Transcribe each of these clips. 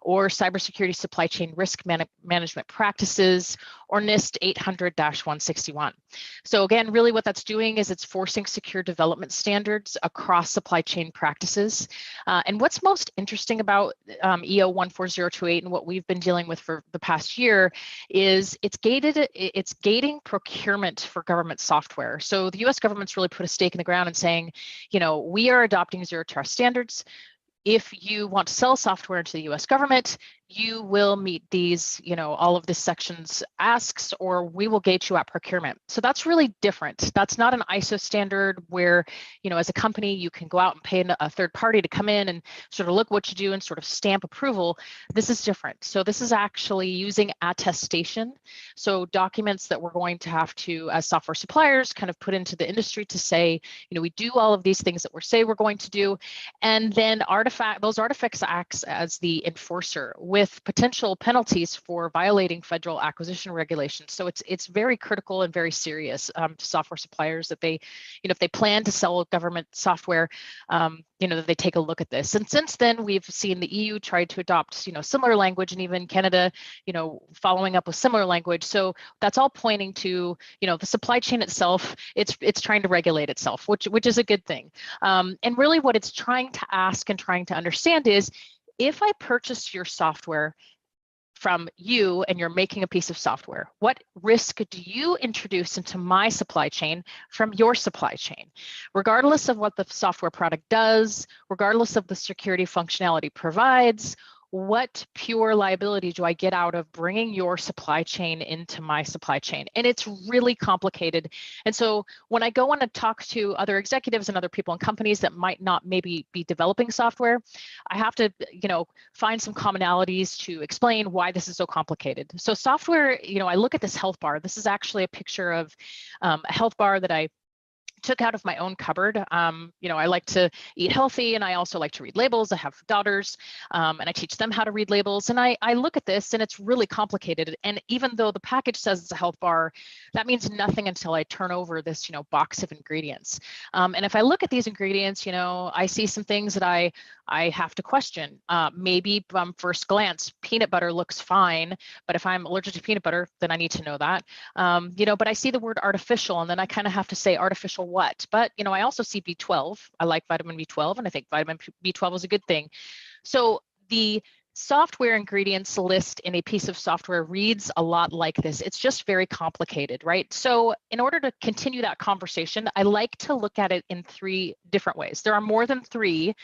or cybersecurity supply chain risk management practices, or NIST 800-161. So again, really what that's doing is it's forcing secure development standards across supply chain practices. And what's most interesting about EO 14028 and what we've been dealing with for the past year is it's gating procurement for government software. So the US government's really put a stake in the ground and saying, we are adopting zero trust standards. If you want to sell software into the US government, you will meet these, all of this section's asks, or we will gate you at procurement. So that's really different. That's not an ISO standard where, as a company, you can go out and pay a third party to come in and sort of look what you do and sort of stamp approval. This is different. So this is actually using attestation. So documents that we're going to have to, as software suppliers, kind of put into the industry to say, we do all of these things that we say we're going to do. And then those artifacts acts as the enforcer with potential penalties for violating federal acquisition regulations. So it's very critical and very serious to software suppliers that they, if they plan to sell government software, that they take a look at this. And since then, we've seen the EU try to adopt, similar language, and even Canada, following up with similar language. So that's all pointing to, the supply chain itself. It's trying to regulate itself, which is a good thing. And really, what it's trying to ask and trying to understand is, if I purchase your software from you and you're making a piece of software, what risk do you introduce into my supply chain from your supply chain? Regardless of what the software product does, regardless of the security functionality provides, what pure liability do I get out of bringing your supply chain into my supply chain? And it's really complicated. And so when I go on to talk to other executives and other people in companies that might not maybe be developing software, I have to, find some commonalities to explain why this is so complicated. So software, I look at this health bar. This is actually a picture of a health bar that I took out of my own cupboard. I like to eat healthy, and I also like to read labels. I have daughters, and I teach them how to read labels. And I look at this, and it's really complicated. And even though the package says it's a health bar, that means nothing until I turn over this, box of ingredients. And if I look at these ingredients, I see some things that I have to question. Maybe from first glance, peanut butter looks fine, but if I'm allergic to peanut butter, then I need to know that. But I see the word artificial, and then I kind of have to say artificial what? But, I also see B12. I like vitamin B12, and I think vitamin B12 is a good thing. So the software ingredients list in a piece of software reads a lot like this. It's just very complicated, right? So in order to continue that conversation, I like to look at it in 3 different ways. There are more than 3.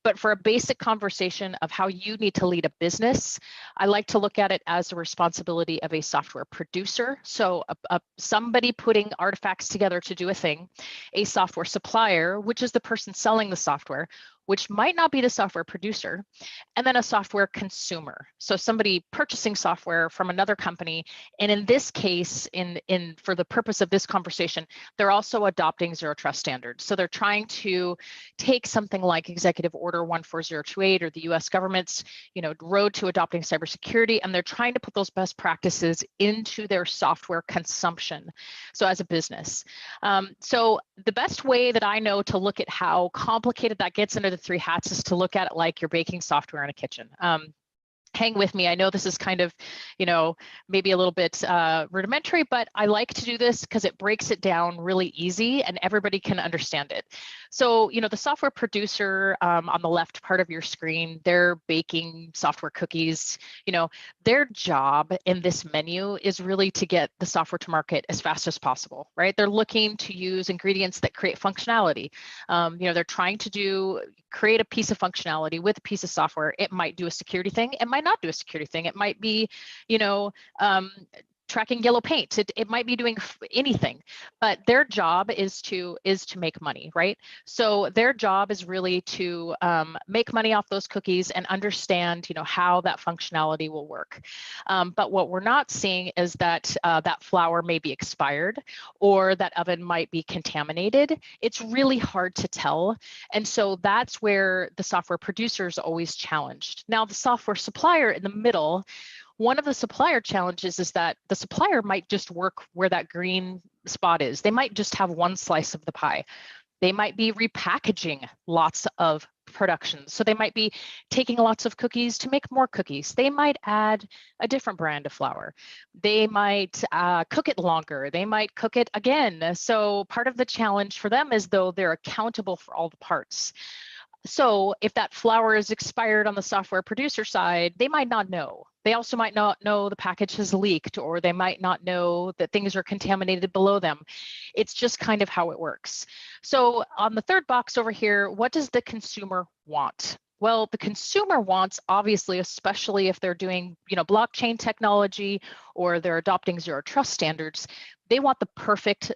But for a basic conversation of how you need to lead a business, I like to look at it as a responsibility of a software producer. So somebody putting artifacts together to do a thing, a software supplier, which is the person selling the software, which might not be the software producer, and then a software consumer. So somebody purchasing software from another company. And in this case, for the purpose of this conversation, they're also adopting zero trust standards. So they're trying to take something like Executive Order 14028 or the US government's, road to adopting cybersecurity, and they're trying to put those best practices into their software consumption. So as a business. So the best way that I know to look at how complicated that gets under the 3 hats is to look at it like you're baking software in a kitchen. Hang with me. I know this is kind of, maybe a little bit rudimentary, but I like to do this because it breaks it down really easy and everybody can understand it. So, the software producer on the left part of your screen, they're baking software cookies. Their job in this menu is really to get the software to market as fast as possible, right? They're looking to use ingredients that create functionality. They're trying to create a piece of functionality with a piece of software. It might do a security thing. It might not do a security thing. It might be, tracking yellow paint. It might be doing anything, but their job is to make money, right? So their job is really to make money off those cookies and understand, how that functionality will work. But what we're not seeing is that that flour may be expired or that oven might be contaminated. It's really hard to tell. And so that's where the software producer is always challenged. Now, the software supplier in the middle, one of the supplier challenges is that the supplier might just work where that green spot is. They might just have one slice of the pie. They might be repackaging lots of production. So they might be taking lots of cookies to make more cookies. They might add a different brand of flour. They might cook it longer. They might cook it again. So part of the challenge for them is, though, they're accountable for all the parts. So if that flour is expired on the software producer side, they might not know. They also might not know the package has leaked, or they might not know that things are contaminated below them. It's just kind of how it works. So on the third box over here, what does the consumer want? Well, the consumer wants, obviously, especially if they're doing, blockchain technology or they're adopting zero trust standards, they want the perfect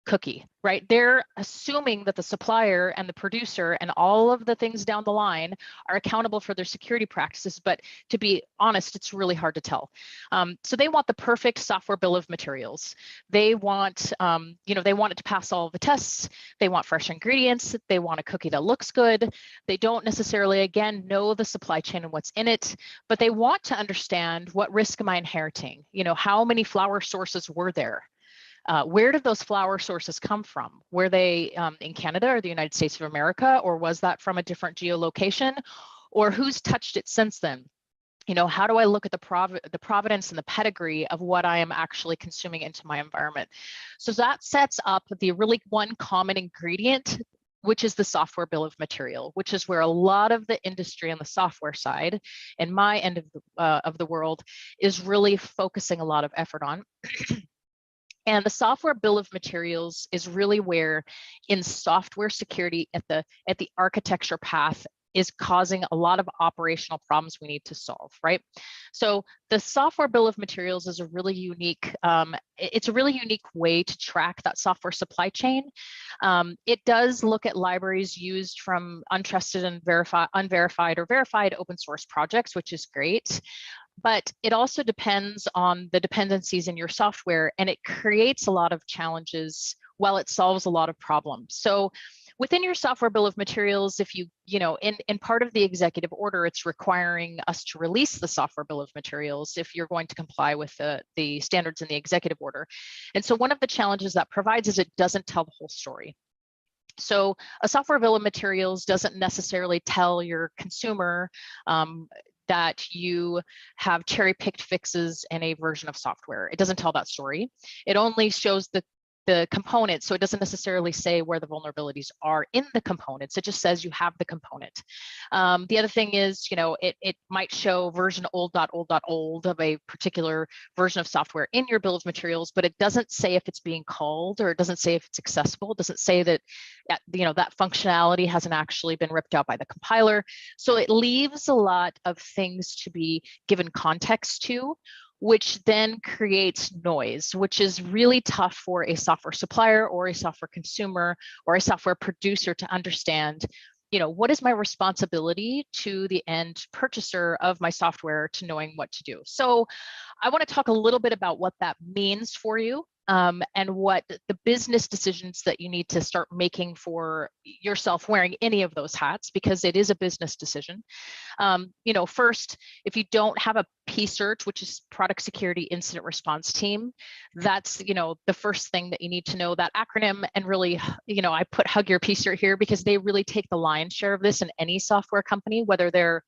cookie, right? They're assuming that the supplier and the producer and all of the things down the line are accountable for their security practices. But to be honest, it's really hard to tell. So they want the perfect software bill of materials. They want, they want it to pass all of the tests. They want fresh ingredients. They want a cookie that looks good. They don't necessarily, again, know the supply chain and what's in it, but they want to understand, what risk am I inheriting? How many flour sources were there? Where did those flour sources come from? Were they in Canada or the United States of America, or was that from a different geolocation? Or who's touched it since then? How do I look at the provenance and the pedigree of what I am actually consuming into my environment? So that sets up the really one common ingredient, which is the software bill of material, which is where a lot of the industry on the software side and my end of the world is really focusing a lot of effort on. And the software bill of materials is really where, in software security, at the architecture path, is causing a lot of operational problems we need to solve, right? So the software bill of materials is a really unique, it's a really unique way to track that software supply chain. It does look at libraries used from untrusted and unverified or verified open source projects, which is great. But it also depends on the dependencies in your software, and it creates a lot of challenges while it solves a lot of problems. So within your software bill of materials, if in part of the executive order, it's requiring us to release the software bill of materials if you're going to comply with the standards in the executive order. And so one of the challenges that provides is it doesn't tell the whole story. So a software bill of materials doesn't necessarily tell your consumer that you have cherry-picked fixes in a version of software. It doesn't tell that story. It only shows the components, so it doesn't necessarily say where the vulnerabilities are in the components. It just says you have the component. The other thing is, it might show version old of a particular version of software in your bill of materials, but it doesn't say if it's being called, or it doesn't say if it's accessible. It doesn't say that, that functionality hasn't actually been ripped out by the compiler. So it leaves a lot of things to be given context to, which then creates noise, which is really tough for a software supplier or a software consumer or a software producer to understand. What is my responsibility to the end purchaser of my software to knowing what to do? So I want to talk a little bit about what that means for you, and what the business decisions that you need to start making for yourself wearing any of those hats, because it is a business decision. First, if you don't have a PSERT, which is Product Security Incident Response Team, that's, the first thing that you need to know, that acronym. And really, I put Hug Your PSERT here because they really take the lion's share of this in any software company, whether they're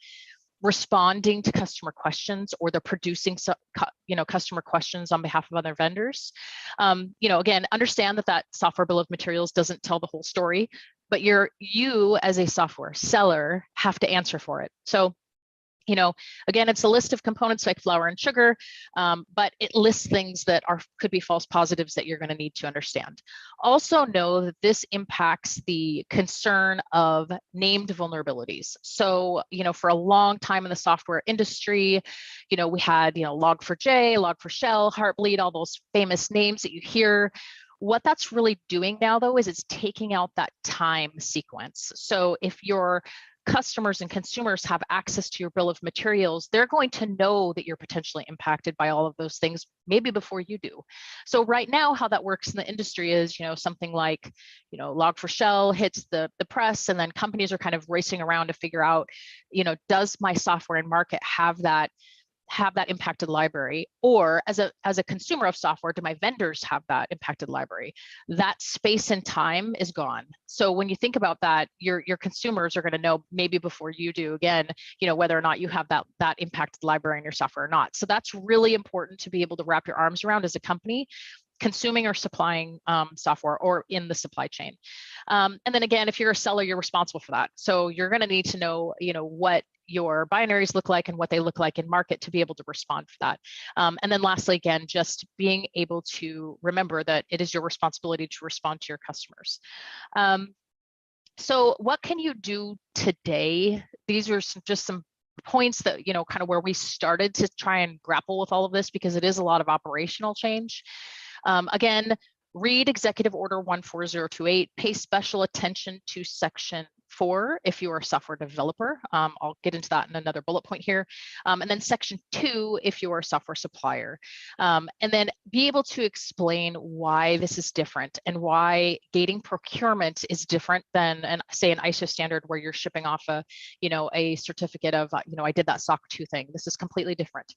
responding to customer questions or they're producing customer questions on behalf of other vendors. Again, understand that software bill of materials doesn't tell the whole story, but you as a software seller have to answer for it. So again, it's a list of components like flour and sugar, but it lists things that could be false positives that you're going to need to understand. Also know that this impacts the concern of named vulnerabilities. So, for a long time in the software industry, we had, Log4j, Log4Shell, Heartbleed, all those famous names that you hear. What that's really doing now, though, is it's taking out that time sequence. So if your customers and consumers have access to your bill of materials, they're going to know that you're potentially impacted by all of those things, maybe before you do. So right now, how that works in the industry is, something like, Log4Shell hits the press, and then companies are kind of racing around to figure out, does my software and market have that have that impacted library, or as a consumer of software, do my vendors have that impacted library? That space and time is gone. So when you think about that, your consumers are going to know maybe before you do, again, whether or not you have that impacted library in your software or not. So that's really important to be able to wrap your arms around as a company consuming or supplying software or in the supply chain. And then again, if you're a seller, you're responsible for that. So you're going to need to know, what your binaries look like and what they look like in market to be able to respond for that. And then lastly, again, just being able to remember that it is your responsibility to respond to your customers. So what can you do today? These are just some points that, kind of where we started to try and grapple with all of this, because it is a lot of operational change. Again, read Executive Order 14028, pay special attention to Section 4 if you are a software developer. I'll get into that in another bullet point here. And then Section 2 if you are a software supplier. And then be able to explain why this is different and why gating procurement is different than, say, an ISO standard where you're shipping off a certificate of, I did that SOC 2 thing. This is completely different.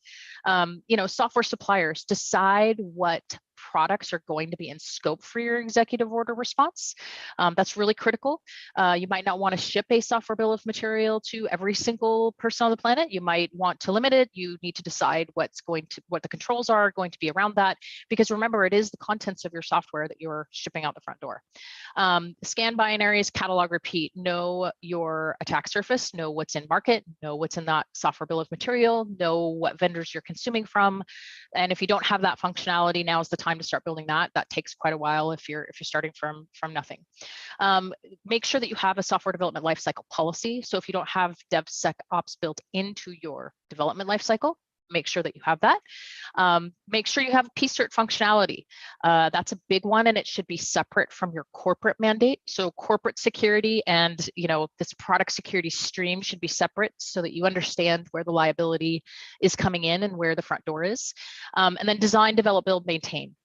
Software suppliers, decide what products are going to be in scope for your executive order response. That's really critical. You might not want to ship a software bill of material to every single person on the planet. You might want to limit it. You need to decide what the controls are going to be around that, because remember, it is the contents of your software that you're shipping out the front door. Scan binaries, catalog, repeat, know your attack surface, know what's in market, know what's in that software bill of material, know what vendors you're consuming from. And if you don't have that functionality, now is the time to start building that. That takes quite a while if you're starting from nothing. Make sure that you have a software development lifecycle policy. So if you don't have DevSecOps built into your development lifecycle, make sure that you have that. Make sure you have PCERT functionality. That's a big one, and it should be separate from your corporate mandate. So corporate security and this product security stream should be separate so that you understand where the liability is coming in and where the front door is. And then design, develop, build, maintain.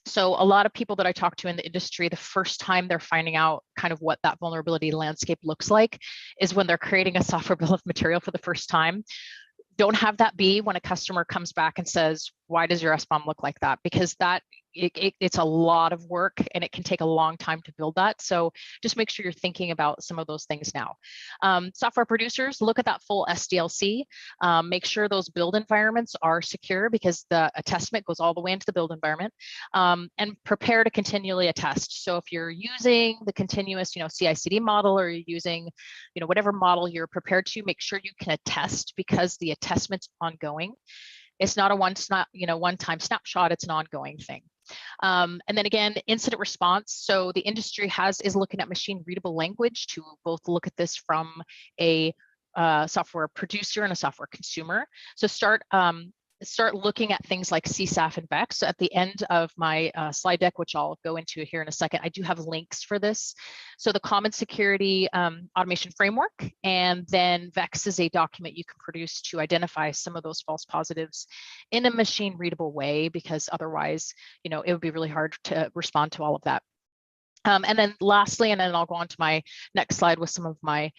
So a lot of people that I talk to in the industry, the first time they're finding out kind of what that vulnerability landscape looks like is when they're creating a software bill of material for the first time. Don't have that be when a customer comes back and says, why does your SBOM look like that? Because it's a lot of work and it can take a long time to build that. So just make sure you're thinking about some of those things now. Software producers, look at that full SDLC. Make sure those build environments are secure, because the attestment goes all the way into the build environment. And prepare to continually attest. So if you're using the continuous, CI/CD model, or you're using, whatever model you're prepared to, make sure you can attest, because the attestment's ongoing. It's not a one-time snapshot, it's an ongoing thing. And then again, incident response. So the industry is looking at machine readable language to both look at this from a software producer and a software consumer. So start looking at things like CSAF and VEX. So at the end of my slide deck, which I'll go into here in a second, I do have links for this. So the Common Security Automation Framework, and then VEX is a document you can produce to identify some of those false positives in a machine readable way, because otherwise, it would be really hard to respond to all of that. And then lastly, and then I'll go on to my next slide with some of my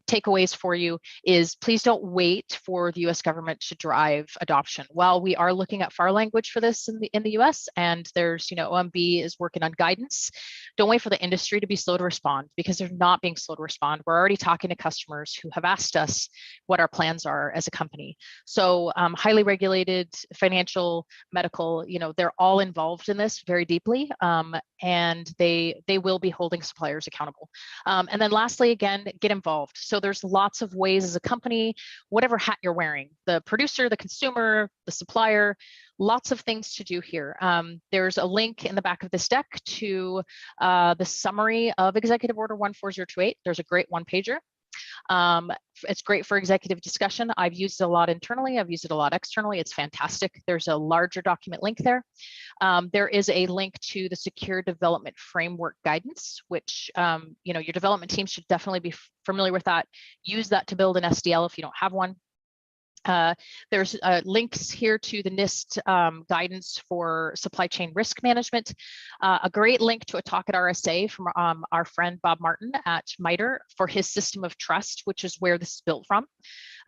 takeaways for you, is please don't wait for the US government to drive adoption. While we are looking at FAR language for this in the US, and there's, OMB is working on guidance, don't wait for the industry to be slow to respond, because they're not being slow to respond. We're already talking to customers who have asked us what our plans are as a company. So highly regulated, financial, medical, they're all involved in this very deeply, and they will be holding suppliers accountable. And then lastly, again, get involved. So there's lots of ways as a company, whatever hat you're wearing, the producer, the consumer, the supplier, lots of things to do here. There's a link in the back of this deck to the summary of Executive Order 14028. There's a great one-pager. It's great for executive discussion. I've used it a lot internally. I've used it a lot externally. It's fantastic. There's a larger document link there. There is a link to the Secure Development Framework Guidance, which your development team should definitely be familiar with that. Use that to build an SDL if you don't have one. There's links here to the NIST guidance for supply chain risk management, a great link to a talk at RSA from our friend Bob Martin at MITRE for his system of trust, which is where this is built from.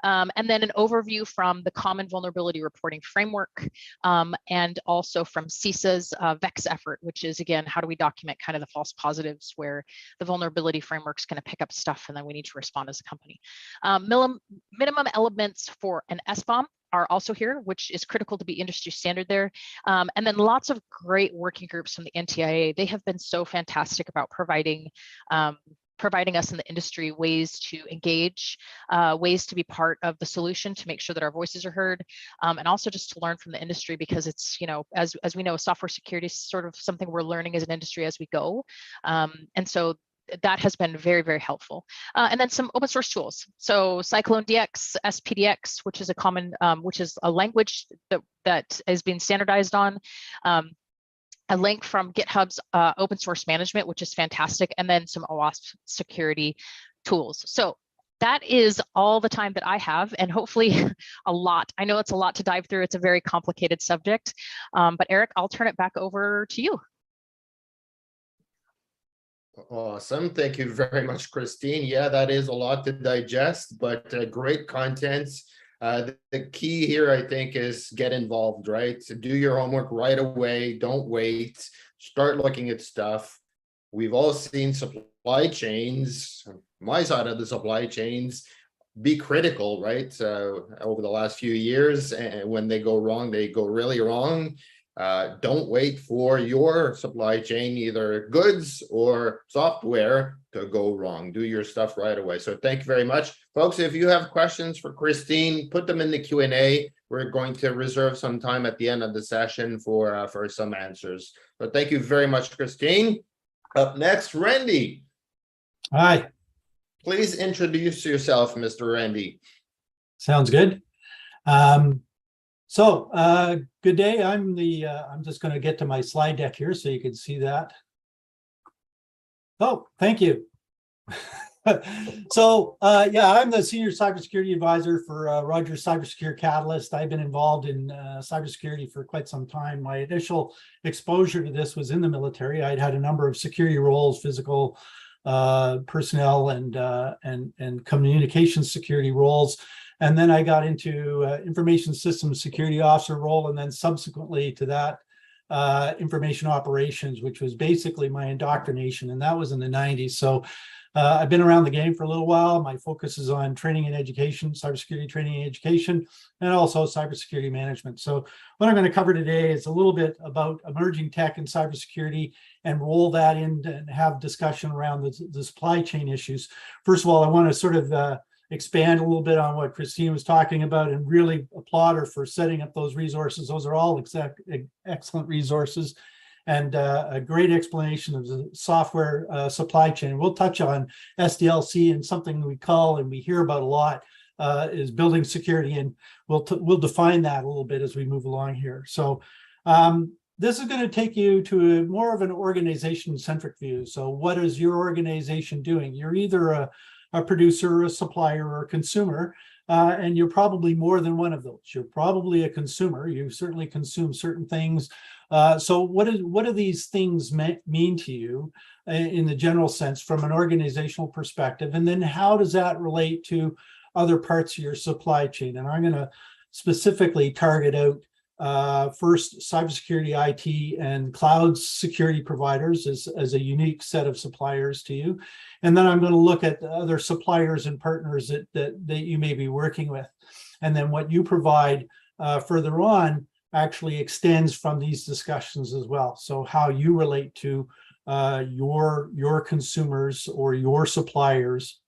And then an overview from the Common Vulnerability Reporting Framework, and also from CISA's VEX effort, which is, again, how do we document kind of the false positives where the vulnerability framework's going to pick up stuff and then we need to respond as a company. Minimum elements for an SBOM are also here, which is critical to be industry standard there. And then lots of great working groups from the NTIA. They have been so fantastic about providing us in the industry ways to engage, ways to be part of the solution to make sure that our voices are heard, and also just to learn from the industry, because it's, as we know, software security is sort of something we're learning as an industry as we go. And so that has been very, very helpful. And then some open source tools. So Cyclone DX, SPDX, which is a common, which is a language that is being standardized on. A link from GitHub's open source management, which is fantastic, and then some OWASP security tools. So that is all the time that I have, and hopefully a lot. I know it's a lot to dive through. It's a very complicated subject, but Eric, I'll turn it back over to you. Awesome. Thank you very much, Christine. Yeah, that is a lot to digest, but great content. The key here, I think, is get involved, right? So do your homework right away. Don't wait. Start looking at stuff. We've all seen supply chains, my side of the supply chains, be critical, right? Over the last few years, and when they go wrong, they go really wrong. Don't wait for your supply chain, either goods or software, to go wrong. Do your stuff right away. So thank you very much. Folks, if you have questions for Christine, put them in the Q&A. We're going to reserve some time at the end of the session for some answers. But thank you very much, Christine. Up next, Randy. Hi. Please introduce yourself, Mr. Randy. Sounds good. Good day. I'm just going to get to my slide deck here so you can see that. Oh, thank you. Yeah, I'm the senior cybersecurity advisor for Rogers Cybersecurity Catalyst. I've been involved in cybersecurity for quite some time. My initial exposure to this was in the military. I'd had a number of security roles, physical personnel and communications security roles. And then I got into information systems security officer role, and then subsequently to that, information operations, which was basically my indoctrination, and that was in the 90s. So I've been around the game for a little while. My focus is on training and education, cybersecurity training and education, and also cybersecurity management. So what I'm going to cover today is a little bit about emerging tech and cybersecurity, and roll that in and have discussion around the supply chain issues. First of all, I want to sort of expand a little bit on what Christine was talking about, and really applaud her for setting up those resources. Those are all excellent resources, and a great explanation of the software supply chain. We'll touch on SDLC, and something we call and we hear about a lot is building security, and we'll define that a little bit as we move along here. So this is going to take you to more of an organization-centric view. So what is your organization doing? You're either a producer, a supplier, or a consumer, and you're probably more than one of those. You're probably a consumer. You certainly consume certain things. So what do these things mean to you in the general sense from an organizational perspective? And then how does that relate to other parts of your supply chain? And I'm going to specifically target out first cybersecurity, IT, and cloud security providers as a unique set of suppliers to you. And then I'm going to look at the other suppliers and partners that you may be working with. And then what you provide further on actually extends from these discussions as well. So how you relate to your consumers or your suppliers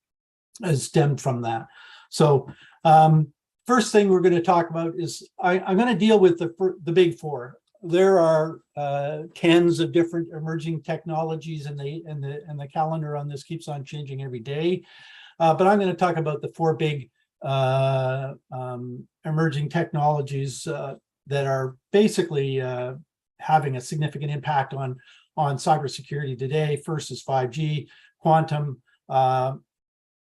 is stemmed from that. So first thing we're going to talk about is I'm going to deal with the big four. There are tens of different emerging technologies, and the calendar on this keeps on changing every day. But I'm going to talk about the four big emerging technologies that are basically having a significant impact on cybersecurity today. First is 5G, quantum,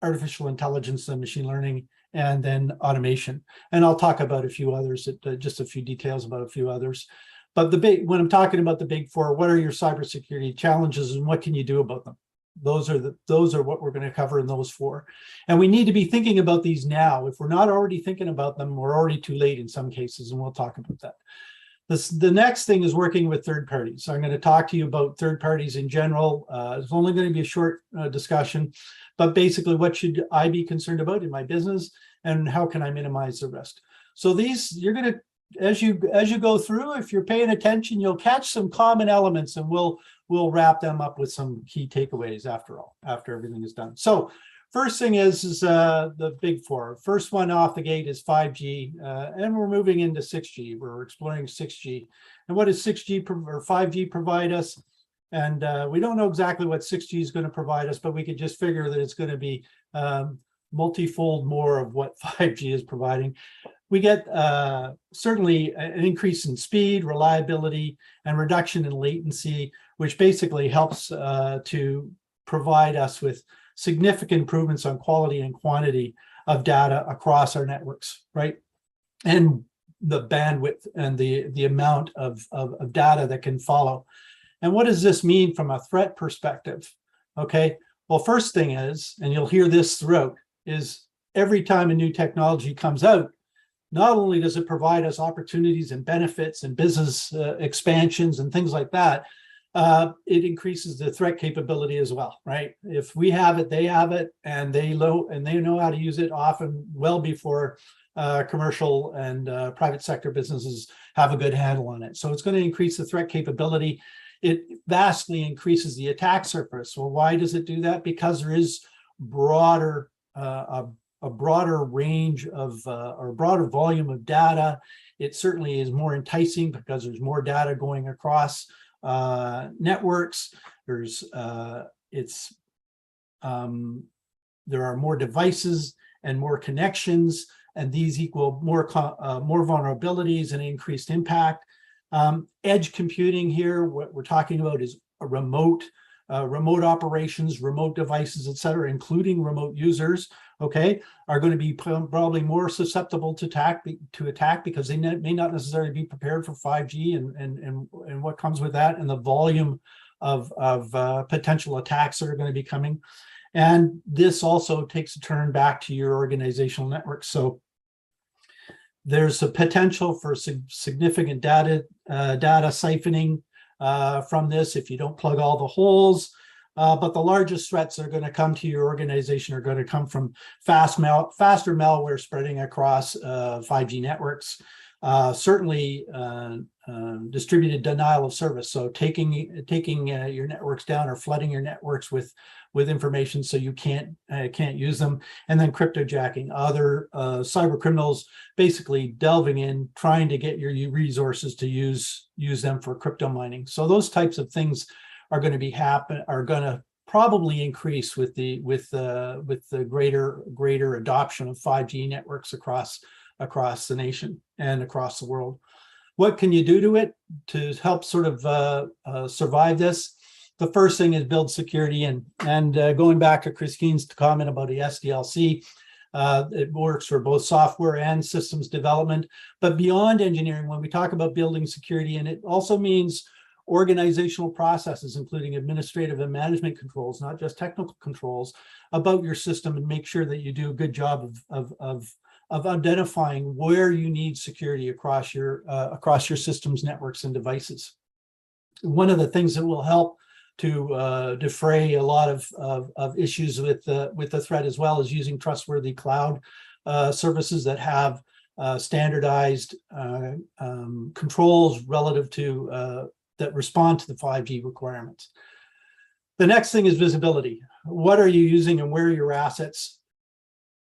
artificial intelligence and machine learning, and then automation. And I'll talk about a few others, just a few details about a few others. But when I'm talking about the big four, what are your cybersecurity challenges and what can you do about them? those are what we're going to cover in those 4. And we need to be thinking about these now. If we're not already thinking about them, we're already too late in some cases, and we'll talk about that. The next thing is working with third parties. So I'm going to talk to you about third parties in general. It's only going to be a short discussion, but basically what should I be concerned about in my business and how can I minimize the risk? So these, you're going to, as you go through, if you're paying attention, you'll catch some common elements, and we'll wrap them up with some key takeaways after everything is done. So first thing is the big 4. First one off the gate is 5G, and we're moving into 6G. We're exploring 6G. And what does 6G or 5G provide us? And we don't know exactly what 6G is going to provide us, but we could just figure that it's going to be multifold more of what 5G is providing. We get certainly an increase in speed, reliability, and reduction in latency, which basically helps to provide us with significant improvements on quality and quantity of data across our networks, right? And the bandwidth and the amount of data that can follow. And what does this mean from a threat perspective? Okay, well, first thing is, and you'll hear this throughout, is every time a new technology comes out, not only does it provide us opportunities and benefits and business expansions and things like that, it increases the threat capability as well, right? If we have it, they have it, and they know how to use it often well before commercial and private sector businesses have a good handle on it. So it's going to increase the threat capability. It vastly increases the attack surface. Well, why does it do that? Because there is a broader range of or broader volume of data. It certainly is more enticing because there's more data going across networks. There are more devices and more connections, and these equal more vulnerabilities and increased impact. Edge computing here, what we're talking about is a remote operations, remote devices, et cetera, including remote users, okay, are going to be probably more susceptible to attack because they may not necessarily be prepared for 5G and what comes with that, and the volume of potential attacks that are going to be coming. And this also takes a turn back to your organizational network. So there's a potential for significant data siphoning from this if you don't plug all the holes. But the largest threats that are going to come to your organization are going to come from faster malware spreading across 5G networks. Certainly distributed denial of service, so taking your networks down or flooding your networks with information so you can't use them, and then cryptojacking, other cyber criminals basically delving in, trying to get your resources to use them for crypto mining. So those types of things are going to probably increase with the greater adoption of 5G networks across the nation and across the world. What can you do to it to help sort of survive this? The first thing is build security, and going back to Christine's comment about the SDLC, it works for both software and systems development. But beyond engineering, when we talk about building security, and it also means organizational processes, including administrative and management controls, not just technical controls, about your system, and make sure that you do a good job of identifying where you need security across your systems, networks, and devices. One of the things that will help to defray a lot of issues with the threat as well is using trustworthy cloud services that have standardized controls relative to that respond to the 5G requirements. The next thing is visibility. What are you using and where are your assets?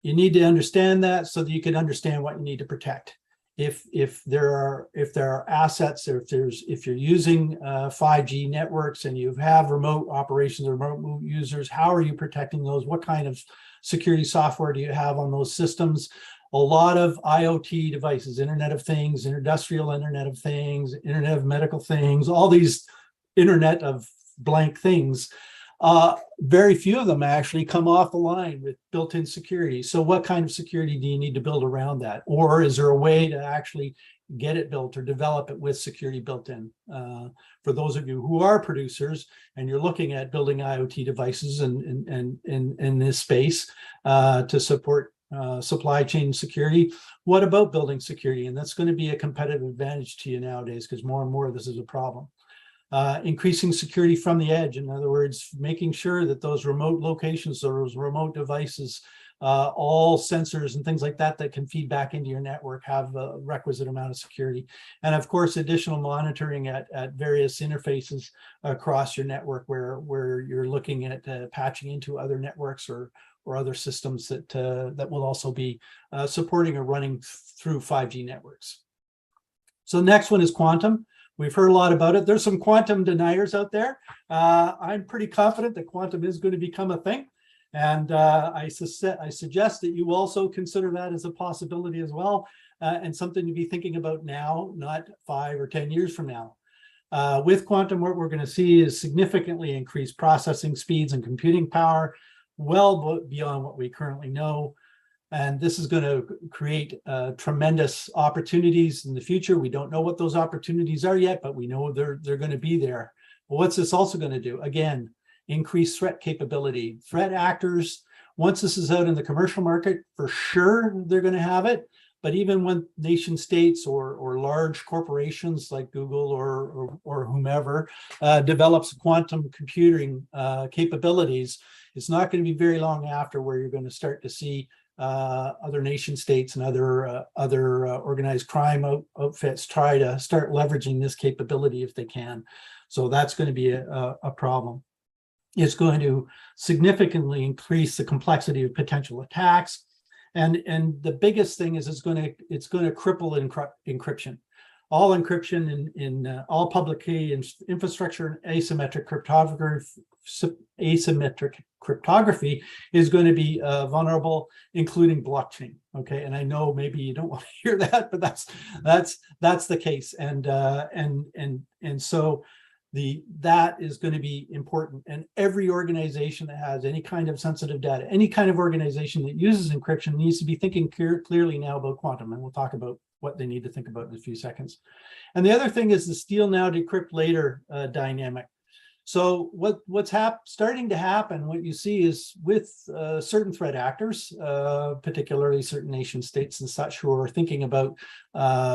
You need to understand that so that you can understand what you need to protect. If there are assets, or if you're using 5G networks and you have remote operations or remote users, how are you protecting those? What kind of security software do you have on those systems? A lot of IoT devices, Internet of Things, Industrial Internet of Things, Internet of Medical Things, all these Internet of blank things Very few of them actually come off the line with built-in security. So what kind of security do you need to build around that? Or is there a way to actually get it built or develop it with security built in? For those of you who are producers and you're looking at building IoT devices in this space to support supply chain security, what about building security? And that's going to be a competitive advantage to you nowadays, because more and more this is a problem. Increasing security from the edge. In other words, making sure that those remote locations, those remote devices, all sensors and things like that that can feed back into your network have a requisite amount of security. And of course, additional monitoring at various interfaces across your network where you're looking at patching into other networks or other systems that will also be supporting or running through 5G networks. So the next one is quantum. We've heard a lot about it. There's some quantum deniers out there. I'm pretty confident that quantum is going to become a thing. And I suggest that you also consider that as a possibility as well, and something to be thinking about now, not 5 or 10 years from now. With quantum, what we're going to see is significantly increased processing speeds and computing power, well beyond what we currently know. And this is going to create tremendous opportunities in the future. We don't know what those opportunities are yet, but we know they're going to be there. Well, what's this also going to do? Again, increase threat capability. Threat actors, once this is out in the commercial market, for sure they're going to have it. But even when nation states or large corporations like Google or whomever develops quantum computing capabilities, it's not going to be very long after where you're going to start to see other nation states and other organized crime outfits try to start leveraging this capability if they can. So that's going to be a problem. It's going to significantly increase the complexity of potential attacks, and the biggest thing is it's going to cripple encryption. All encryption in all public key infrastructure and asymmetric cryptography is going to be vulnerable, including blockchain. Okay, and I know maybe you don't want to hear that, but that's the case, and so that is going to be important. And every organization that has any kind of sensitive data, any kind of organization that uses encryption needs to be thinking clearly now about quantum, and we'll talk about what they need to think about in a few seconds. And the other thing is the steal now, decrypt later dynamic. So what's starting to happen, what you see is with certain threat actors, particularly certain nation states and such, who are thinking about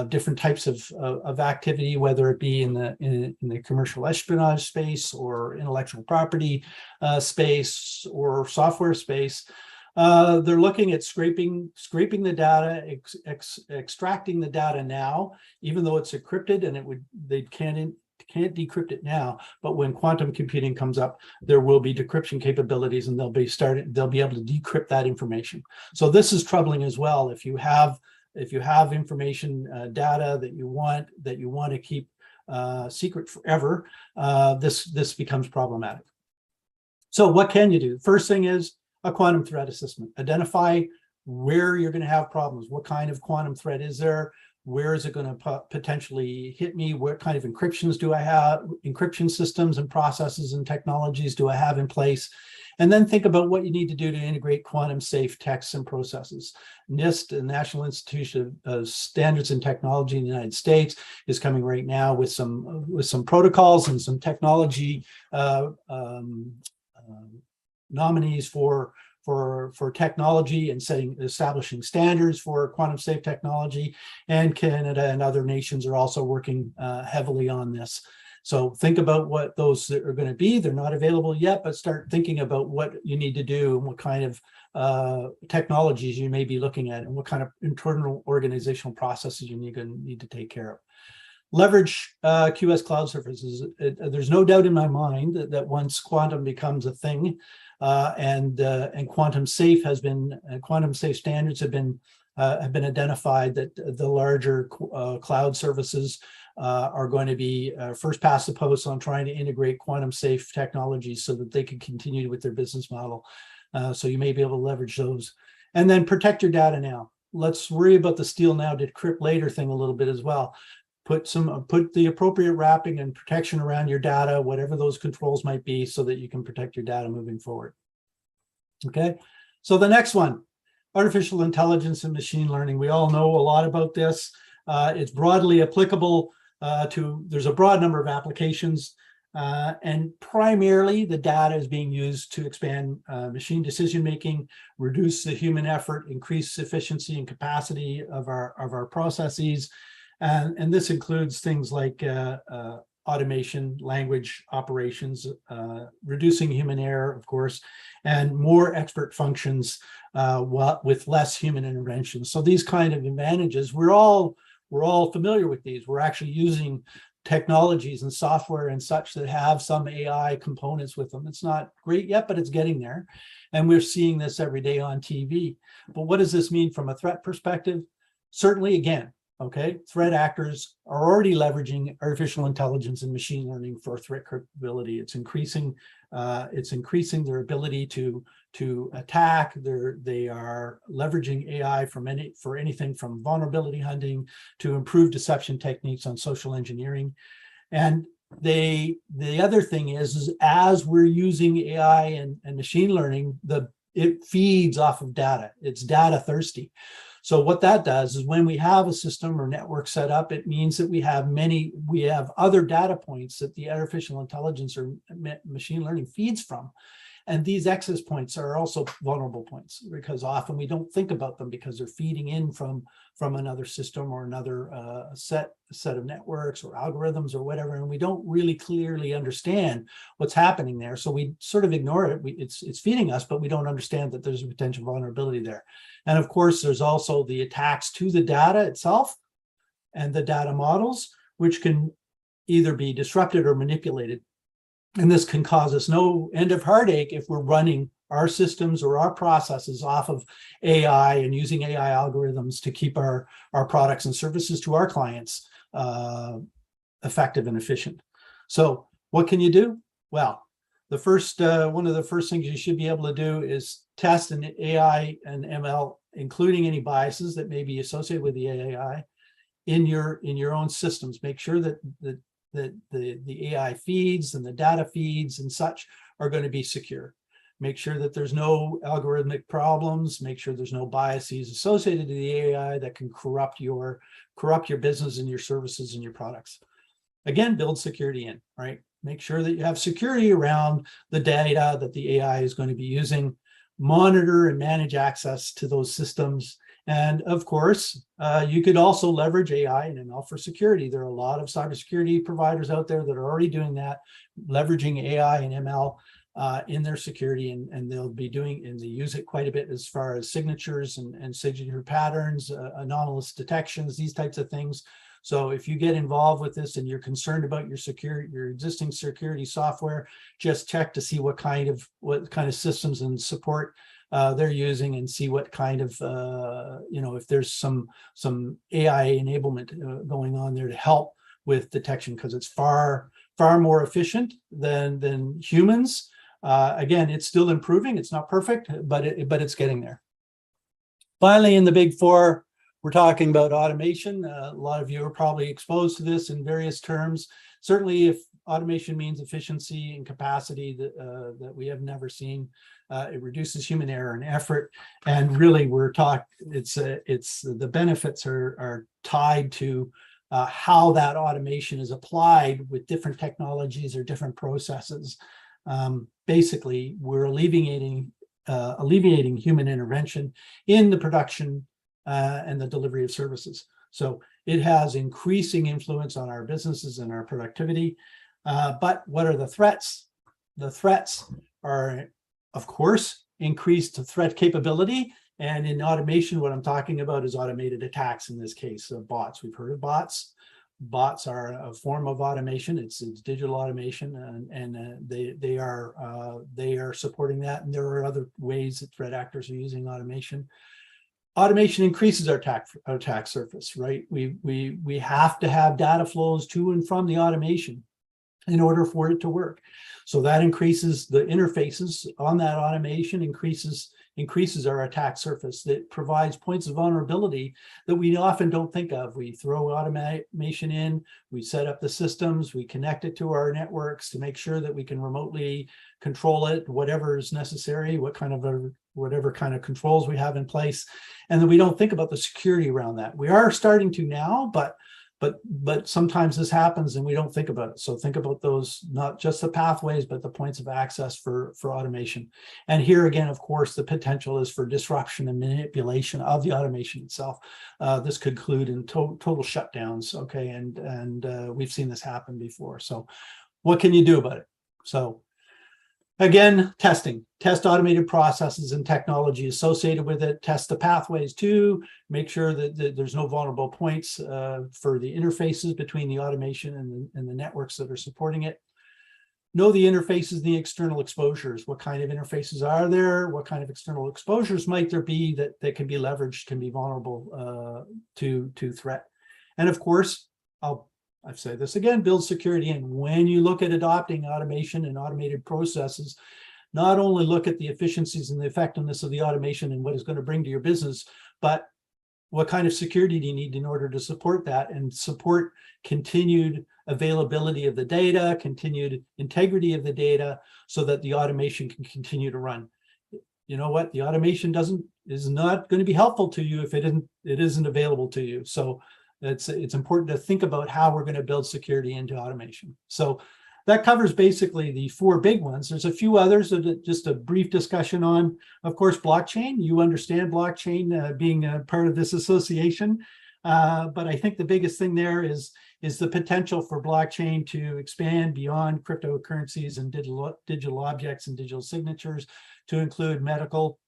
different types of activity, whether it be in the commercial espionage space or intellectual property space or software space. They're looking at scraping the data, extracting the data now, even though it's encrypted, and they can't decrypt it now. But when quantum computing comes up, there will be decryption capabilities, and they'll be able to decrypt that information. So this is troubling as well. If you have information, data that you want to keep secret forever, this becomes problematic. So what can you do? First thing is a quantum threat assessment. Identify where you're going to have problems. What kind of quantum threat is there? Where is it going to potentially hit me? What kind of encryptions do I have? Encryption systems and processes and technologies do I have in place? And then think about what you need to do to integrate quantum safe texts and processes. NIST, the National Institute of Standards and Technology in the United States, is coming right now with some protocols and some technology nominees for technology and establishing standards for quantum safe technology. And Canada and other nations are also working heavily on this. So think about what those are going to be. They're not available yet, but start thinking about what you need to do and what kind of technologies you may be looking at and what kind of internal organizational processes you need to take care of. Leverage QS cloud services. There's no doubt in my mind that once quantum becomes a thing, and quantum safe standards have been identified, that the larger cloud services are going to be first past the post on trying to integrate quantum safe technologies so that they can continue with their business model. So you may be able to leverage those, and then protect your data now. Let's worry about the steal now, decrypt later thing a little bit as well. put the appropriate wrapping and protection around your data, whatever those controls might be, so that you can protect your data moving forward. Okay, so the next one, artificial intelligence and machine learning. We all know a lot about this. It's broadly applicable there's a broad number of applications, and primarily the data is being used to expand machine decision-making, reduce the human effort, increase efficiency and capacity of our processes. And this includes things like automation, language operations, reducing human error, of course, and more expert functions with less human intervention. So these kind of advantages, we're all familiar with these. We're actually using technologies and software and such that have some AI components with them. It's not great yet, but it's getting there. And we're seeing this every day on TV. But what does this mean from a threat perspective? Certainly, again, okay, threat actors are already leveraging artificial intelligence and machine learning for threat capability. It's increasing their ability to attack. They are leveraging AI for anything from vulnerability hunting to improved deception techniques on social engineering. And the other thing is as we're using AI and machine learning, it feeds off of data. It's data thirsty. So what that does is when we have a system or network set up, it means that we have other data points that the artificial intelligence or machine learning feeds from. And these access points are also vulnerable points, because often we don't think about them because they're feeding in from another system or another set of networks or algorithms or whatever, and we don't really clearly understand what's happening there. So we sort of ignore it. It's feeding us, but we don't understand that there's a potential vulnerability there. And of course, there's also the attacks to the data itself and the data models, which can either be disrupted or manipulated. And this can cause us no end of heartache if we're running our systems or our processes off of AI and using AI algorithms to keep our products and services to our clients effective and efficient. So what can you do? Well, one of the first things you should be able to do is test an AI and ML, including any biases that may be associated with the AI in your own systems. Make sure that the AI feeds and the data feeds and such are going to be secure. Make sure that there's no algorithmic problems. Make sure there's no biases associated to the AI that can corrupt your business and your services and your products. Again, build security in, right? Make sure that you have security around the data that the AI is going to be using. Monitor and manage access to those systems. And of course, you could also leverage AI and ML for security. There are a lot of cybersecurity providers out there that are already doing that, leveraging AI and ML in their security, and they'll be doing, and they use it quite a bit as far as signatures and signature patterns, anomalous detections, these types of things. So if you get involved with this and you're concerned about your existing security software, just check to see what kind of systems and support they're using, and see what kind of if there's some AI enablement going on there to help with detection, because it's far more efficient than humans. Again, it's still improving. It's not perfect, but it's getting there. Finally, in the big four, we're talking about automation. A lot of you are probably exposed to this in various terms. Certainly, if automation means efficiency and capacity that we have never seen, it reduces human error and effort. And really, it's the benefits are tied to how that automation is applied with different technologies or different processes. Basically, we're alleviating human intervention in the production and the delivery of services. So it has increasing influence on our businesses and our productivity. But what are the threats? The threats are, of course, increased threat capability. And in automation, what I'm talking about is automated attacks, in this case, of bots. We've heard of bots. Bots are a form of automation. It's digital automation, and they are supporting that. And there are other ways that threat actors are using automation. Automation increases our attack surface, right? We have to have data flows to and from the automation in order for it to work. So that increases the interfaces on that automation, increases increases our attack surface, that provides points of vulnerability that we often don't think of. We throw automation in, we set up the systems, we connect it to our networks to make sure that we can remotely control it, whatever is necessary, whatever kind of controls we have in place, and then we don't think about the security around that. We are starting to now, but sometimes this happens and we don't think about it. So think about those, not just the pathways, but the points of access for automation. And here again, of course, the potential is for disruption and manipulation of the automation itself. This could include in total shutdowns, okay? And we've seen this happen before. So what can you do about it? So again, testing. Test automated processes and technology associated with it. Test the pathways too. Make sure that there's no vulnerable points for the interfaces between the automation and the networks that are supporting it. Know the interfaces and the external exposures. What kind of interfaces are there? What kind of external exposures might there be that can be leveraged, can be vulnerable to threat? And of course, I've said this again, build security in. When you look at adopting automation and automated processes, not only look at the efficiencies and the effectiveness of the automation and what it's going to bring to your business, but what kind of security do you need in order to support that and support continued availability of the data, continued integrity of the data, so that the automation can continue to run. You know what? The automation is not going to be helpful to you if it isn't available to you. So it's important to think about how we're going to build security into automation. So that covers basically the four big ones. There's a few others that just a brief discussion on, of course, blockchain. You understand blockchain being a part of this association. But I think the biggest thing there is the potential for blockchain to expand beyond cryptocurrencies and digital objects and digital signatures to include medical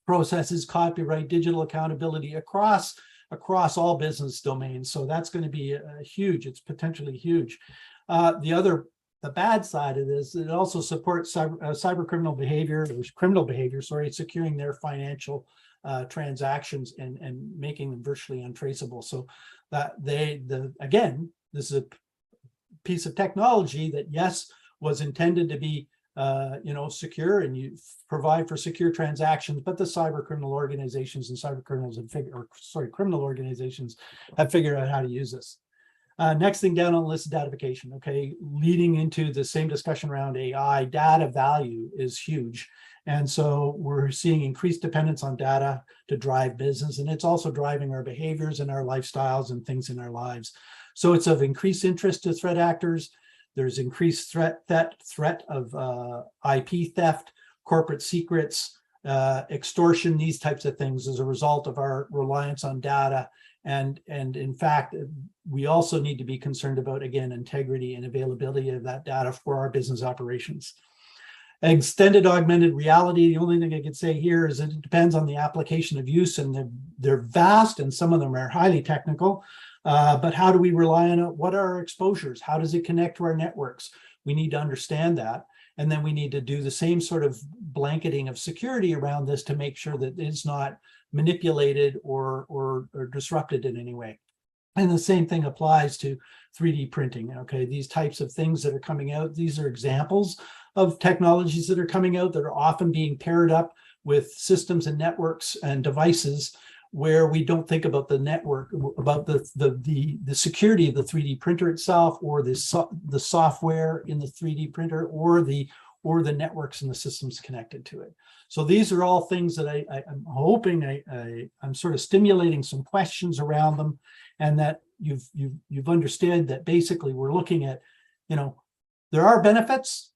processes, copyright, digital accountability across all business domains. So that's going to be huge. It's potentially huge. The bad side of this, it also supports cyber criminal behavior, securing their financial transactions and making them virtually untraceable. So that again, this is a piece of technology that, yes, was intended to be secure and you provide for secure transactions, but the cyber criminal organizations and criminal organizations have figured out how to use this. Next thing down on the list is datification, okay? Leading into the same discussion around AI, data value is huge. And so we're seeing increased dependence on data to drive business, and it's also driving our behaviors and our lifestyles and things in our lives. So it's of increased interest to threat actors. There's increased threat of IP theft, corporate secrets, extortion, these types of things as a result of our reliance on data. And in fact, we also need to be concerned about, again, integrity and availability of that data for our business operations. Extended augmented reality, the only thing I can say here is that it depends on the application of use, and they're vast and some of them are highly technical. But how do we rely on it? What are our exposures? How does it connect to our networks? We need to understand that. And then we need to do the same sort of blanketing of security around this to make sure that it's not manipulated or disrupted in any way. And the same thing applies to 3D printing. Okay, these types of things that are coming out, these are examples of technologies that are coming out that are often being paired up with systems and networks and devices where we don't think about the network, about the security of the 3D printer itself, or the software in the 3D printer, or the networks and the systems connected to it. So these are all things that I'm hoping I'm sort of stimulating some questions around them, and that you've understood that basically we're looking at, there are benefits,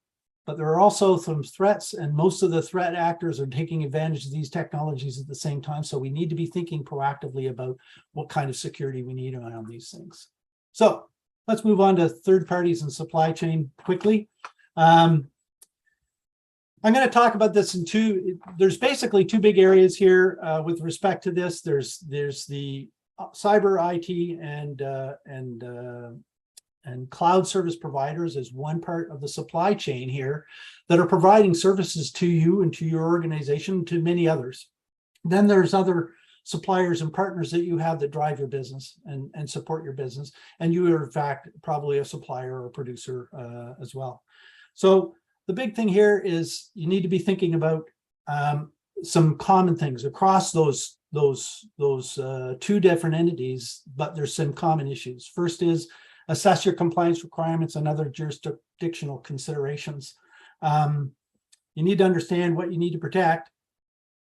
but there are also some threats, and most of the threat actors are taking advantage of these technologies at the same time. So we need to be thinking proactively about what kind of security we need around these things. So let's move on to third parties and supply chain quickly. I'm going to talk about this in there's basically two big areas here with respect to this. There's the cyber IT and cloud service providers as one part of the supply chain here that are providing services to you and to your organization, to many others. Then there's other suppliers and partners that you have that drive your business and support your business. And you are, in fact, probably a supplier or producer as well. So the big thing here is you need to be thinking about some common things across those two different entities, but there's some common issues. First is assess your compliance requirements and other jurisdictional considerations. You need to understand what you need to protect,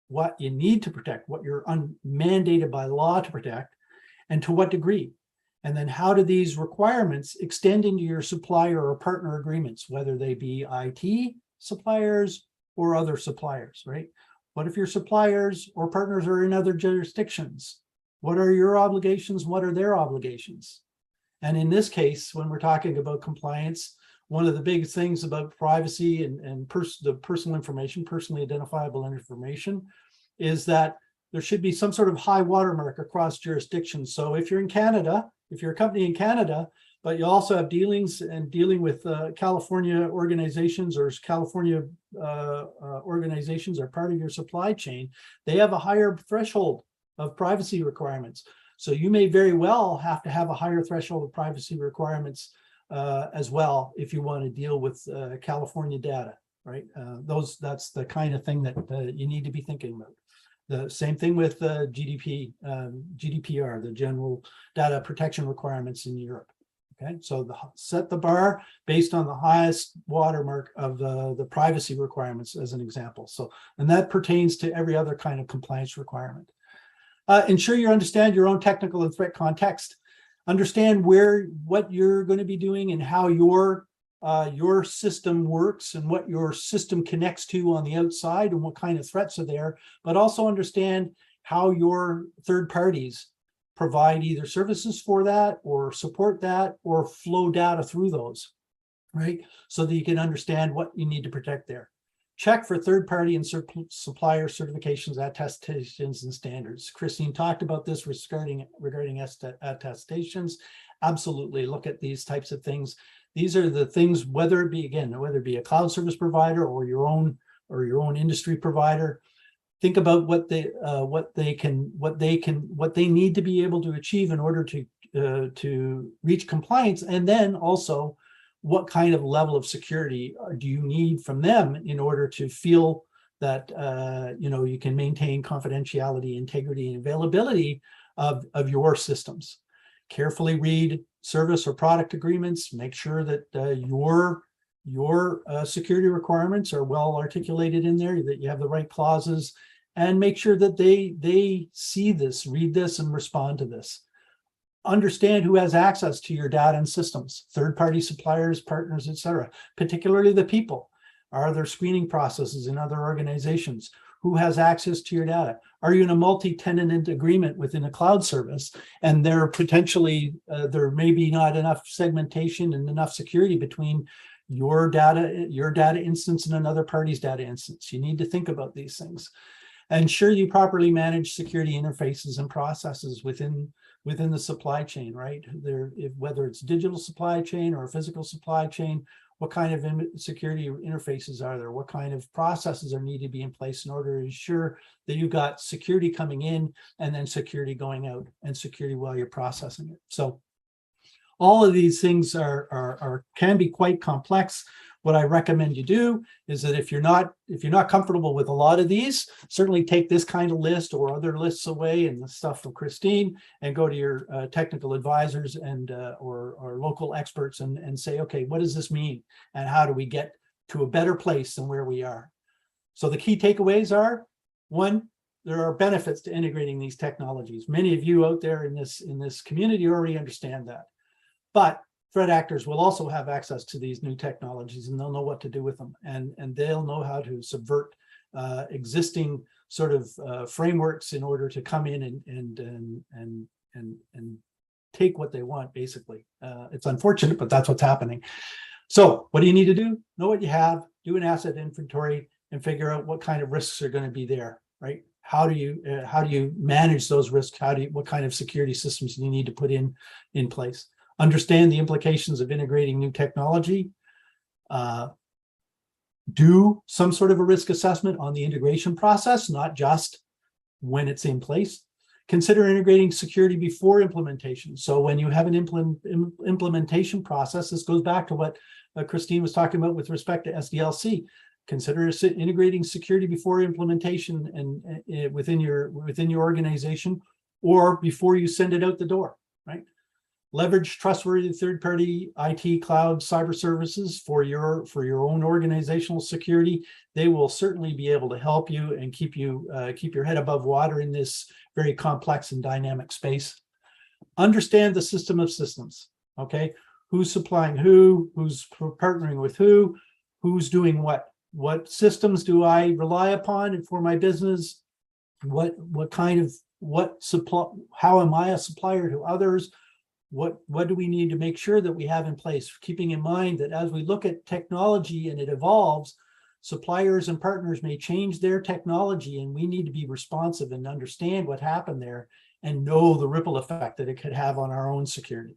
what you're mandated by law to protect, and to what degree. And then how do these requirements extend into your supplier or partner agreements, whether they be IT suppliers or other suppliers, right? What if your suppliers or partners are in other jurisdictions? What are your obligations? What are their obligations? And in this case, when we're talking about compliance, one of the big things about privacy and the personal information, personally identifiable information, is that there should be some sort of high watermark across jurisdictions. So if you're in Canada, if you're a company in Canada, but you also have dealing with California organizations, or California organizations are part of your supply chain, they have a higher threshold of privacy requirements. So you may very well have to have a higher threshold of privacy requirements as well if you want to deal with California data, right? That's the kind of thing that you need to be thinking about. The same thing with GDPR, the General Data Protection Requirements in Europe. Okay, so set the bar based on the highest watermark of the privacy requirements, as an example. So, and that pertains to every other kind of compliance requirement. Ensure you understand your own technical and threat context. Understand what you're going to be doing and how your system works and what your system connects to on the outside and what kind of threats are there, but also understand how your third parties provide either services for that or support that or flow data through those, right? So that you can understand what you need to protect there. Check for third-party and supplier certifications, attestations, and standards. Christine talked about this regarding attestations. Absolutely, look at these types of things. These are the things, whether it be a cloud service provider or your own industry provider. Think about what they need to be able to achieve in order to reach compliance, and then also what kind of level of security do you need from them in order to feel that you can maintain confidentiality, integrity, and availability of your systems. Carefully read service or product agreements. Make sure that your security requirements are well articulated in there, that you have the right clauses, and make sure that they see this, read this, and respond to this. Understand who has access to your data and systems, third-party suppliers, partners, etc., particularly the people. Are there screening processes in other organizations? Who has access to your data? Are you in a multi-tenant agreement within a cloud service, and there there may be not enough segmentation and enough security between your data instance and another party's data instance? You need to think about these things. Ensure you properly manage security interfaces and processes within the supply chain, right? Whether it's digital supply chain or physical supply chain, what kind of security interfaces are there? What kind of processes are needed to be in place in order to ensure that you've got security coming in and then security going out, and security while you're processing it? So all of these things can be quite complex. What I recommend you do is that if you're not comfortable with a lot of these, certainly take this kind of list or other lists away and the stuff from Christine, and go to your technical advisors and or local experts and say, okay, what does this mean, and how do we get to a better place than where we are? So the key takeaways are: one, there are benefits to integrating these technologies. Many of you out there in this community already understand that, but threat actors will also have access to these new technologies, and they'll know what to do with them, and they'll know how to subvert existing sort of frameworks in order to come in and take what they want, basically. It's unfortunate, but that's what's happening. So what do you need to do? Know what you have, do an asset inventory, and figure out what kind of risks are going to be there, right? How do you manage those risks? What kind of security systems do you need to put in place? Understand the implications of integrating new technology. Do some sort of a risk assessment on the integration process, not just when it's in place. Consider integrating security before implementation. So when you have an implementation process, this goes back to what Christine was talking about with respect to SDLC. consider integrating security before implementation and within your organization, or before you send it out the door, right? Leverage trustworthy third-party IT cloud cyber services for your own organizational security. They will certainly be able to help you and keep your head above water in this very complex and dynamic space. Understand the system of systems. Okay, who's supplying who, who's partnering with who, who's doing what systems do I rely upon for my business? What supply? How am I a supplier to others? What do we need to make sure that we have in place? Keeping in mind that as we look at technology and it evolves, suppliers and partners may change their technology, and we need to be responsive and understand what happened there and know the ripple effect that it could have on our own security.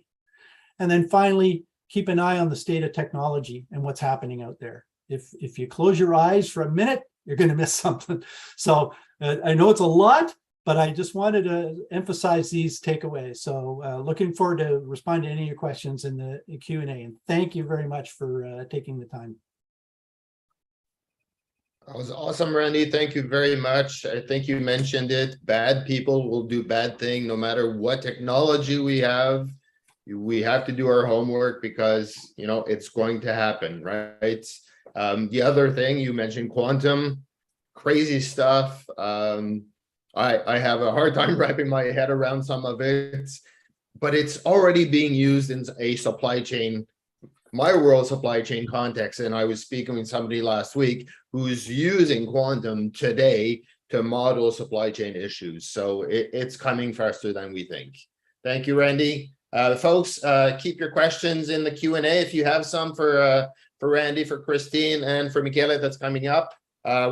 And then finally, keep an eye on the state of technology and what's happening out there. If you close your eyes for a minute, you're going to miss something. So I know it's a lot, but I just wanted to emphasize these takeaways. So looking forward to respond to any of your questions in the Q&A. And thank you very much for taking the time. That was awesome, Randy. Thank you very much. I think you mentioned it. Bad people will do bad things no matter what technology we have. We have to do our homework because, you know, it's going to happen, right? The other thing you mentioned, quantum, crazy stuff. I have a hard time wrapping my head around some of it, but it's already being used in a supply chain, my world supply chain context. And I was speaking with somebody last week who's using quantum today to model supply chain issues. So it's coming faster than we think. Thank you, Randy. Folks, keep your questions in the Q&A if you have some for Randy, for Christine, and for Michele that's coming up.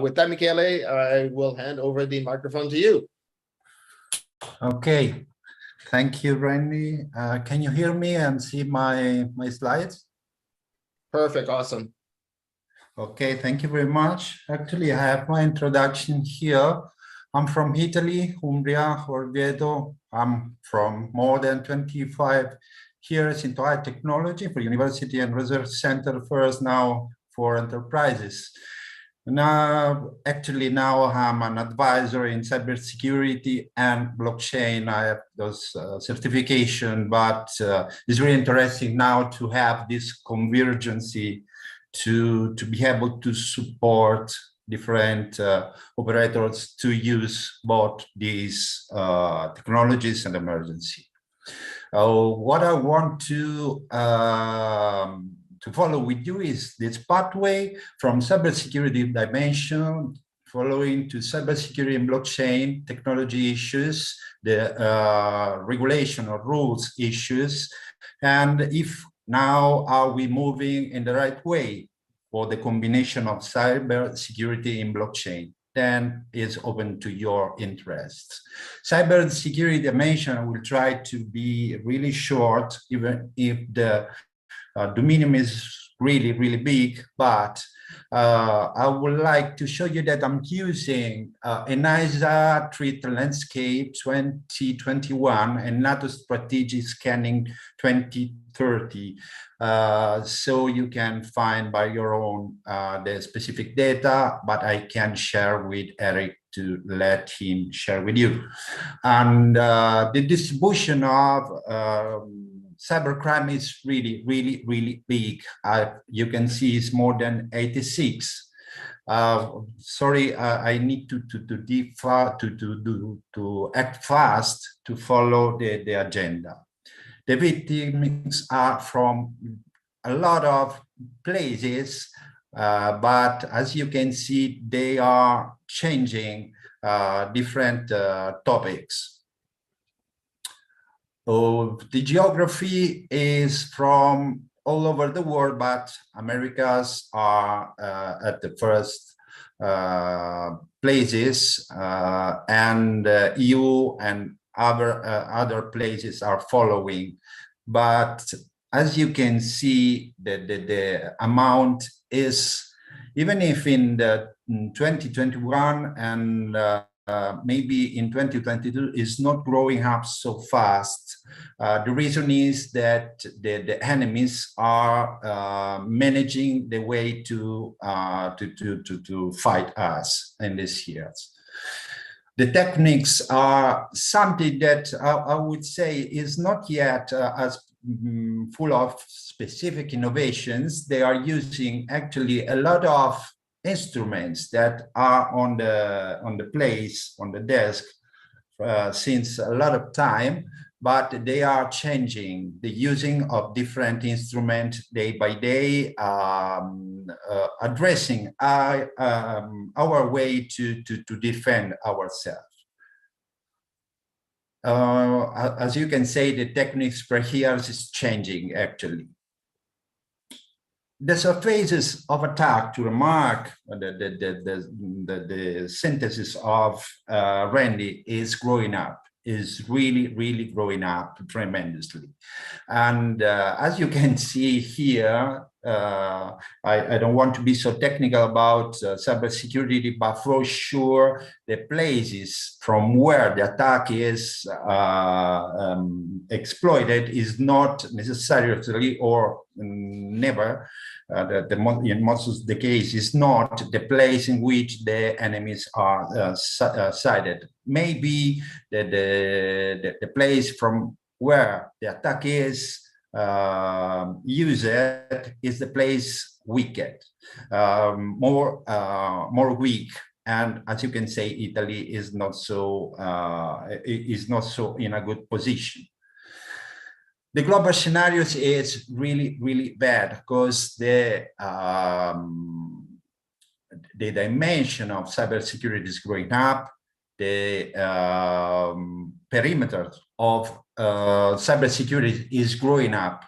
With that, Michele, I will hand over the microphone to you. Okay, thank you, Randy. Can you hear me and see my slides? Perfect, awesome. Okay, thank you very much. Actually, I have my introduction here. I'm from Italy, Umbria, Orvieto. I'm from more than 25 years into high technology for University and Research Center first, now for enterprises. Now, actually, now I'm an advisor in cybersecurity and blockchain. I have those certification, but it's really interesting now to have this convergence to be able to support different operators to use both these technologies and emergency. What I want to follow with you is this pathway from cybersecurity dimension, following to cybersecurity and blockchain technology issues, the regulation or rules issues, and if now are we moving in the right way for the combination of cybersecurity and blockchain, then is open to your interests. Cybersecurity dimension will try to be really short, even if the dominion is really, really big, but I would like to show you that I'm using ENISA Threat Landscape 2021 and NATO Strategic Scanning 2030. So you can find by your own the specific data, but I can share with Eric to let him share with you. And the distribution of cybercrime is really, really, really big. You can see it's more than 86. Sorry, I need to act fast to follow the agenda. The victims are from a lot of places, but as you can see, they are changing different topics. So the geography is from all over the world, but Americas are at the first places, and EU and other places are following. But as you can see, the amount is, even if in the 2021 and maybe in 2022 is not growing up so fast. The reason is that the enemies are managing the way to fight us in these years. The techniques are something that I would say is not yet as full of specific innovations. They are using actually a lot of instruments that are on the desk since a lot of time, but they are changing the using of different instruments day by day, addressing our way to defend ourselves. As you can say, the techniques per here is changing actually. The surfaces of attack to remark the synthesis of Randy is growing up, is really growing up tremendously. And as you can see here, I don't want to be so technical about cybersecurity, but for sure the places from where the attack is exploited is not necessarily or never in most of the case is not the place in which the enemies are sited. Maybe the place from where the attack is used is the place weakest, more weak. And as you can say, Italy is not so in a good position. The global scenarios is really bad because the dimension of cybersecurity is growing up. The perimeter of cybersecurity is growing up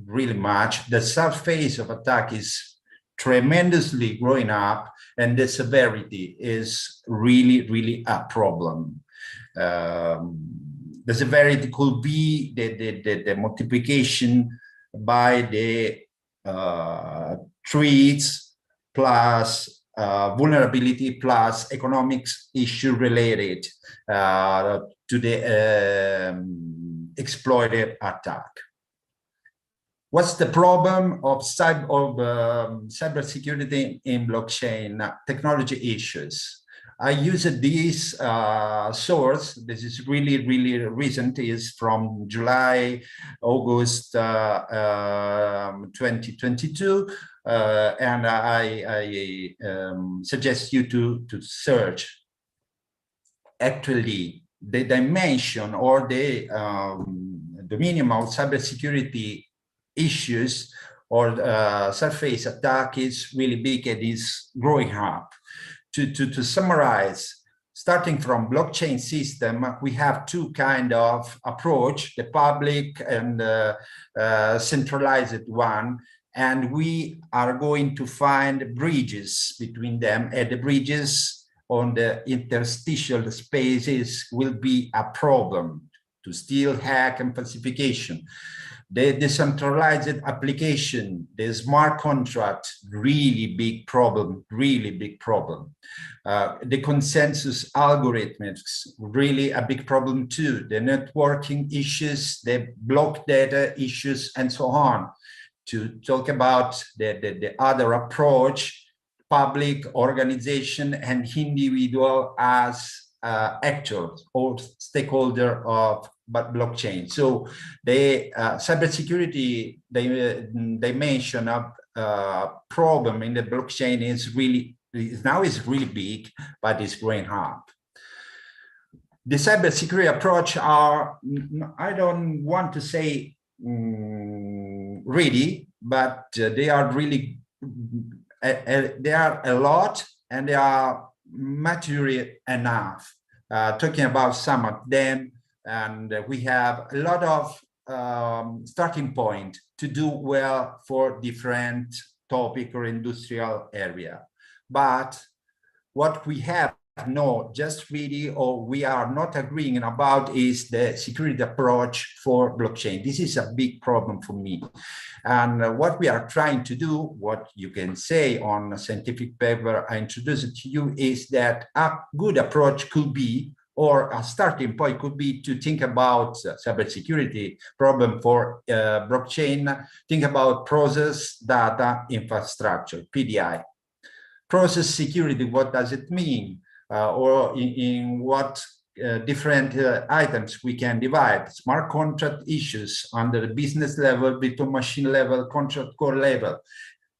really much. The surface of attack is tremendously growing up, and the severity is really a problem. The severity could be the multiplication by the threats plus vulnerability plus economics issue related to the exploited attack. What's the problem of cybersecurity in blockchain technology issues? I used this source. This is really recent. Is from July, August 2022, and I suggest you to search. Actually, the dimension or the minimum of cybersecurity issues or surface attack is really big and is growing up. To summarize, starting from blockchain system, we have two kind of approach, the public and centralized one, and we are going to find bridges between them, and the bridges on the interstitial spaces will be a problem to steal, hack, and falsification. The decentralized application, the smart contract, really big problem. The consensus algorithms, really a big problem too. The networking issues, the block data issues, and so on. To talk about the other approach, public, organization, and individual as actors or stakeholder of blockchain. So the cybersecurity dimension of problem in the blockchain is really big, but it's growing up. The cybersecurity approach are, I don't want to say ready, but they are really they are a lot, and they are mature enough. Talking about some of them, and we have a lot of starting point to do well for different topic or industrial area. But what we have no, just really, or we are not agreeing about is the security approach for blockchain. This is a big problem for me. And what we are trying to do, what you can say on a scientific paper I introduced it to you, is that a good approach could be, or a starting point could be, to think about cybersecurity problem for blockchain, think about process data infrastructure, PDI. Process security, what does it mean? Or in what different items we can divide? Smart contract issues under the business level, virtual machine level, contract core level,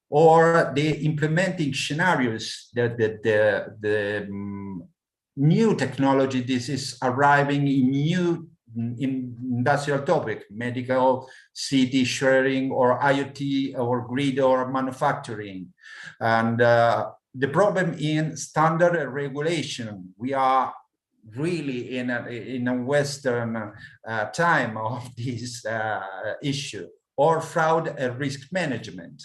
or the implementing scenarios that the new technology, this is arriving in new industrial topic, medical, city sharing, or IoT, or grid, or manufacturing. And the problem in standard regulation, we are really in a Western time of this issue, or fraud and risk management.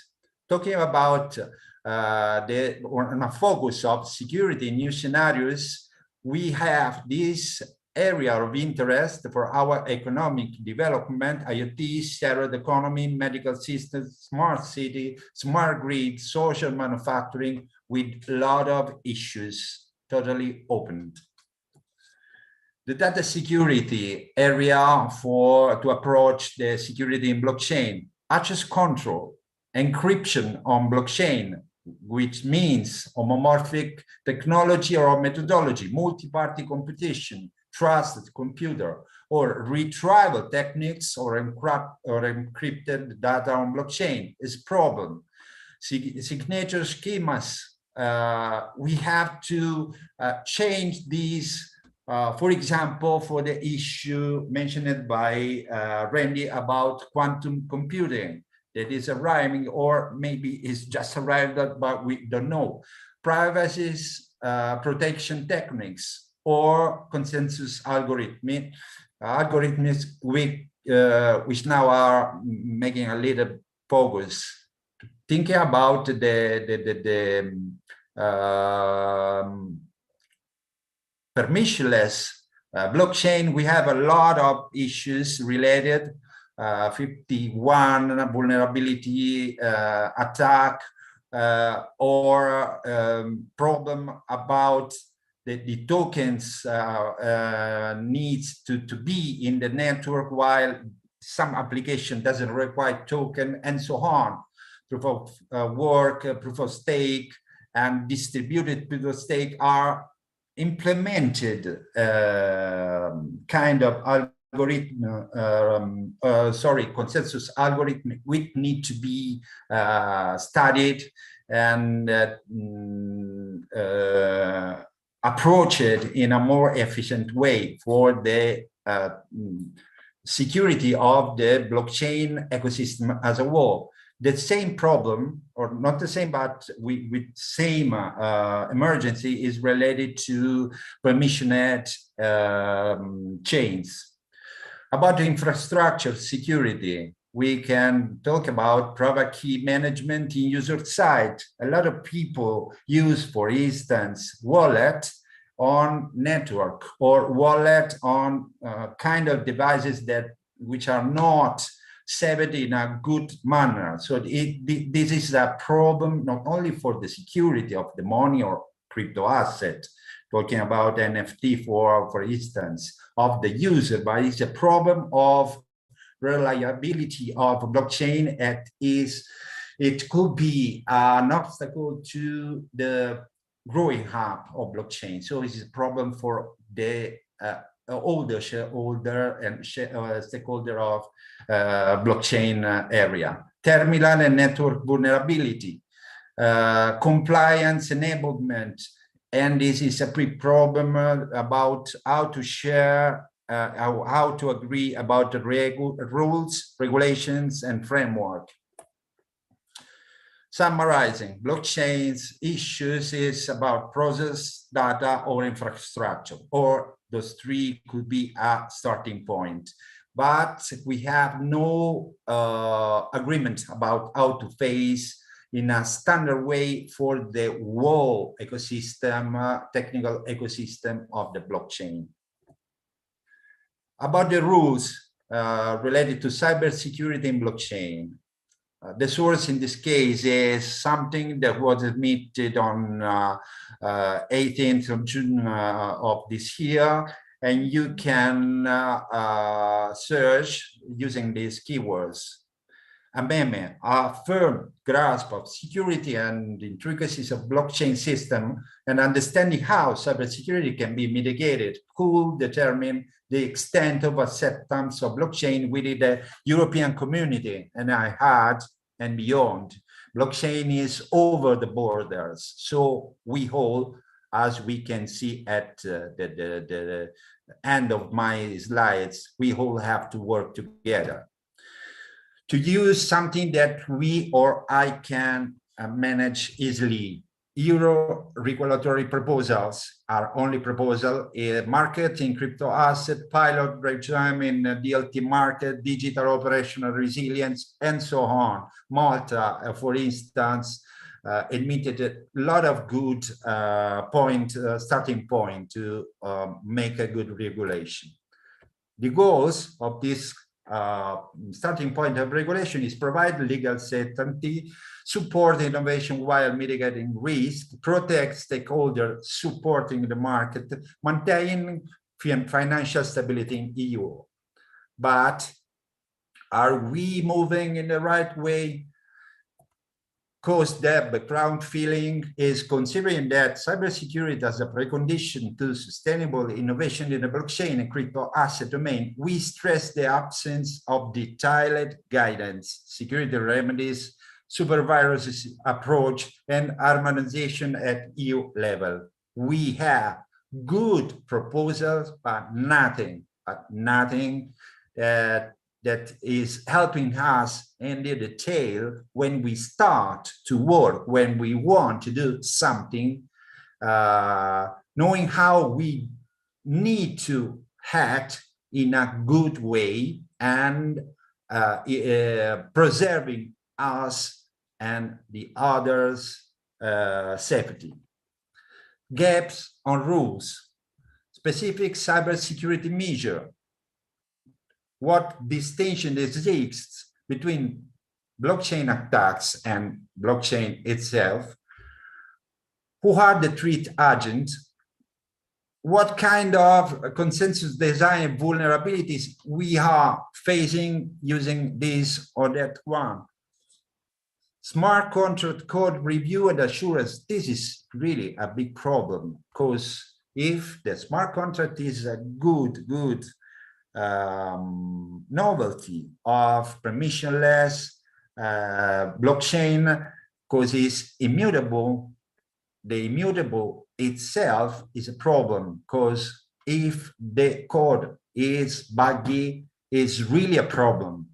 Talking about on a focus of security in new scenarios, we have this area of interest for our economic development: IoT, shared economy, medical systems, smart city, smart grid, social manufacturing, with a lot of issues totally opened. The data security area to approach the security in blockchain: access control, encryption on blockchain, which means homomorphic technology or methodology, multi-party computation, trusted computer, or retrieval techniques, or encrypted data on blockchain is problem. Signature schemas, we have to change these. For example, for the issue mentioned by Randy about quantum computing, that is arriving, or maybe it's just arrived at, but we don't know. Privacy protection techniques, or consensus algorithms, which now are making a little focus. Thinking about the permissionless blockchain, we have a lot of issues related. 51 vulnerability attack, or problem about the tokens needs to be in the network, while some application doesn't require token, and so on. Proof of work, proof of stake, and distributed proof of stake are implemented kind of algorithm, consensus algorithm, which need to be studied and approached in a more efficient way for the security of the blockchain ecosystem as a whole. The same problem, or not the same, but with same emergency, is related to permissioned chains. About the infrastructure security, we can talk about private key management in user side. A lot of people use, for instance, wallet on network, or wallet on kind of devices which are not saved in a good manner. So this is a problem not only for the security of the money or crypto asset, talking about NFT for instance, of the user, but it's a problem of reliability of blockchain. It could be an obstacle to the growing up of blockchain. So it's a problem for the older shareholder and stakeholder of blockchain area. Terminal and network vulnerability, compliance enablement, and this is a big problem about how to share, how to agree about the rules, regulations, and framework. Summarizing, blockchain's issues is about process, data, or infrastructure, or those three could be a starting point. But we have no agreement about how to face in a standard way for the whole ecosystem, technical ecosystem of the blockchain. About the rules related to cybersecurity in blockchain. The source in this case is something that was admitted on 18th of June of this year, and you can search using these keywords. Amendment, a firm grasp of security and intricacies of blockchain system and understanding how cybersecurity can be mitigated could determine the extent of acceptance of blockchain within the European community, and I had and beyond. Blockchain is over the borders, so we all, as we can see at the end of my slides, we all have to work together to use something that we or I can manage easily. Euro regulatory proposals are only proposal, market in crypto asset, pilot regime in DLT market, digital operational resilience, and so on. Malta, for instance, admitted a lot of good starting point to make a good regulation. The goals of this starting point of regulation is provide legal certainty, support innovation while mitigating risk, protect stakeholders, supporting the market, maintain financial stability in EU. But are we moving in the right way? Because the background feeling is considering that cybersecurity as a precondition to sustainable innovation in the blockchain and crypto asset domain, we stress the absence of detailed guidance, security remedies, supervisory approach, and harmonization at EU level. We have good proposals, but nothing that is helping us in the detail when we start to work, when we want to do something, knowing how we need to act in a good way and preserving us and the others' safety. Gaps on rules, specific cybersecurity measure. What distinction exists between blockchain attacks and blockchain itself? Who are the threat agents? What kind of consensus design vulnerabilities we are facing using this or that one? Smart contract code review and assurance. This is really a big problem, because if the smart contract is a good novelty of permissionless blockchain, because it's immutable, the immutable itself is a problem, because if the code is buggy, it's really a problem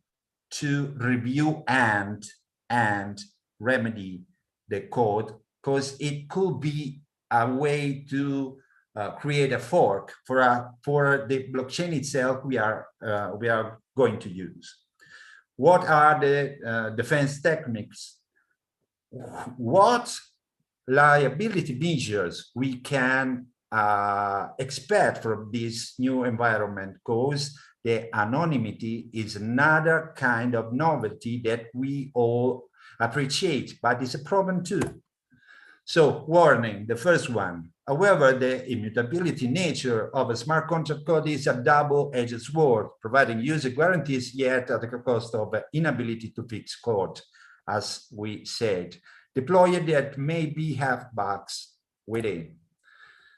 to review and remedy the code, because it could be a way to create a fork for the blockchain itself we are going to use. What are the defense techniques? What liability measures we can expect from this new environment? Because the anonymity is another kind of novelty that we all appreciate, but it's a problem too. So, warning, the first one. However, the immutability nature of a smart contract code is a double-edged sword, providing user guarantees yet at the cost of inability to fix code, as we said. Deployed that maybe have bugs within.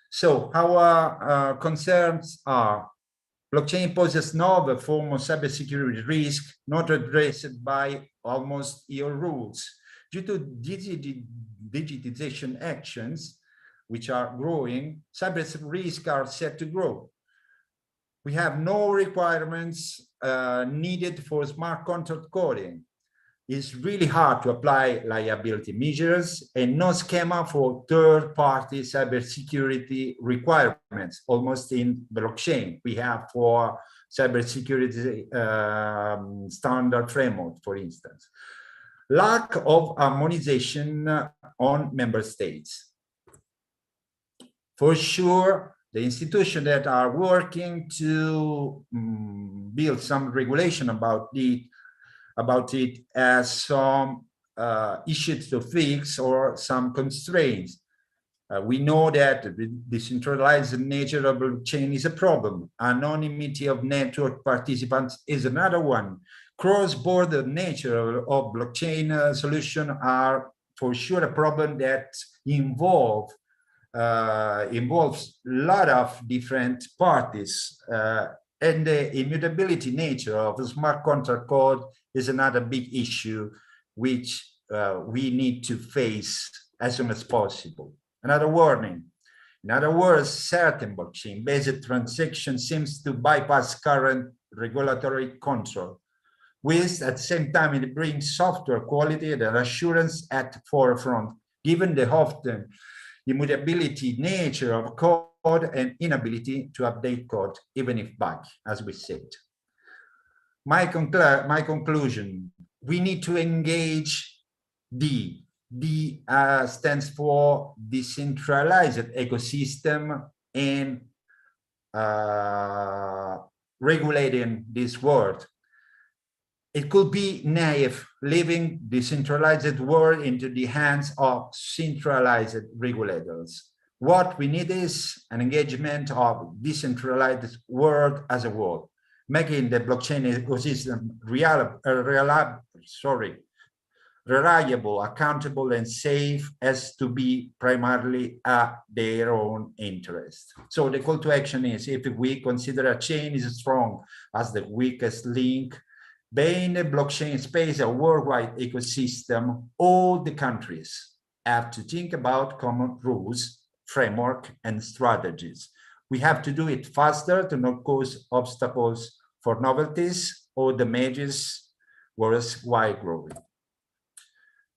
So our concerns are: blockchain poses novel form of cybersecurity risk not addressed by almost EU rules. Due to digitization actions, which are growing, cyber risks are set to grow. We have no requirements needed for smart contract coding. It's really hard to apply liability measures and no schema for third-party cybersecurity requirements, almost in blockchain. We have for cybersecurity standard framework, for instance. Lack of harmonization on member states. For sure, the institutions that are working to build some regulation about it as some issues to fix or some constraints. We know that the decentralized nature of blockchain is a problem. Anonymity of network participants is another one. Cross-border nature of blockchain solution are for sure a problem that involves a lot of different parties. And the immutability nature of the smart contract code is another big issue which we need to face as soon as possible. Another warning. In other words, certain blockchain-based transaction seems to bypass current regulatory control, with at the same time it brings software quality and assurance at forefront, given the often immutability nature of code and inability to update code, even if bugged, as we said. My conclusion, we need to engage D stands for decentralized ecosystem and regulating this world. It could be naive leaving decentralized world into the hands of centralized regulators. What we need is an engagement of decentralized world as a whole, making the blockchain ecosystem reliable, accountable, and safe as to be primarily at their own interest. So the call to action is, if we consider a chain is strong as the weakest link, being a blockchain space, a worldwide ecosystem, all the countries have to think about common rules, framework, and strategies. We have to do it faster to not cause obstacles for novelties or damages while growing.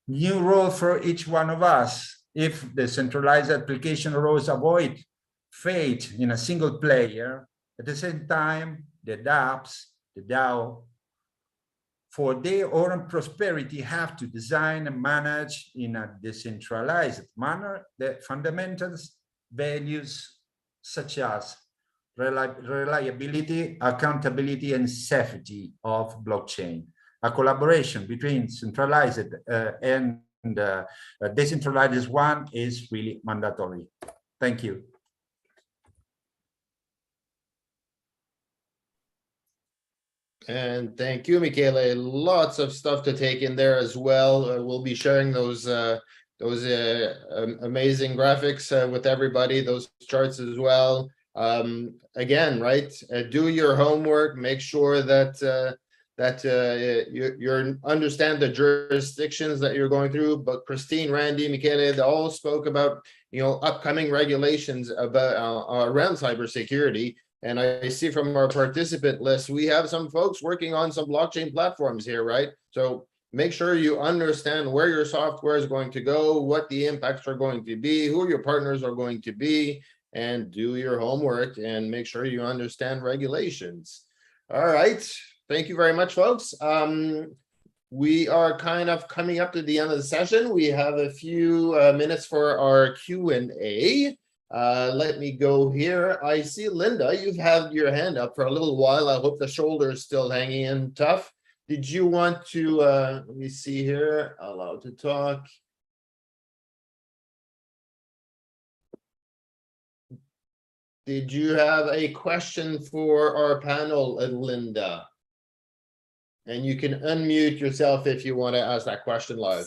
New role for each one of us. If the centralized application rules avoid fate in a single player, at the same time, the dApps, the DAO, for their own prosperity, have to design and manage in a decentralized manner the fundamentals, values such as reliability, accountability, and safety of blockchain. A collaboration between centralized and decentralized one is really mandatory. Thank you. And thank you, Michele. Lots of stuff to take in there as well. We'll be sharing those amazing graphics with everybody, those charts as well. Again, right, do your homework, make sure that you understand the jurisdictions that you're going through. But Christine, Randy, Michele, they all spoke about, you know, upcoming regulations about around cybersecurity. And I see from our participant list, we have some folks working on some blockchain platforms here, right? So make sure you understand where your software is going to go, what the impacts are going to be, who your partners are going to be, and do your homework and make sure you understand regulations. All right. Thank you very much, folks. We are kind of coming up to the end of the session. We have a few minutes for our Q&A. Let me go here. I see Linda, you've had your hand up for a little while. I hope the shoulder is still hanging in tough. Did you want to, let me see here, allowed to talk. Did you have a question for our panel, Linda? And you can unmute yourself if you want to ask that question live.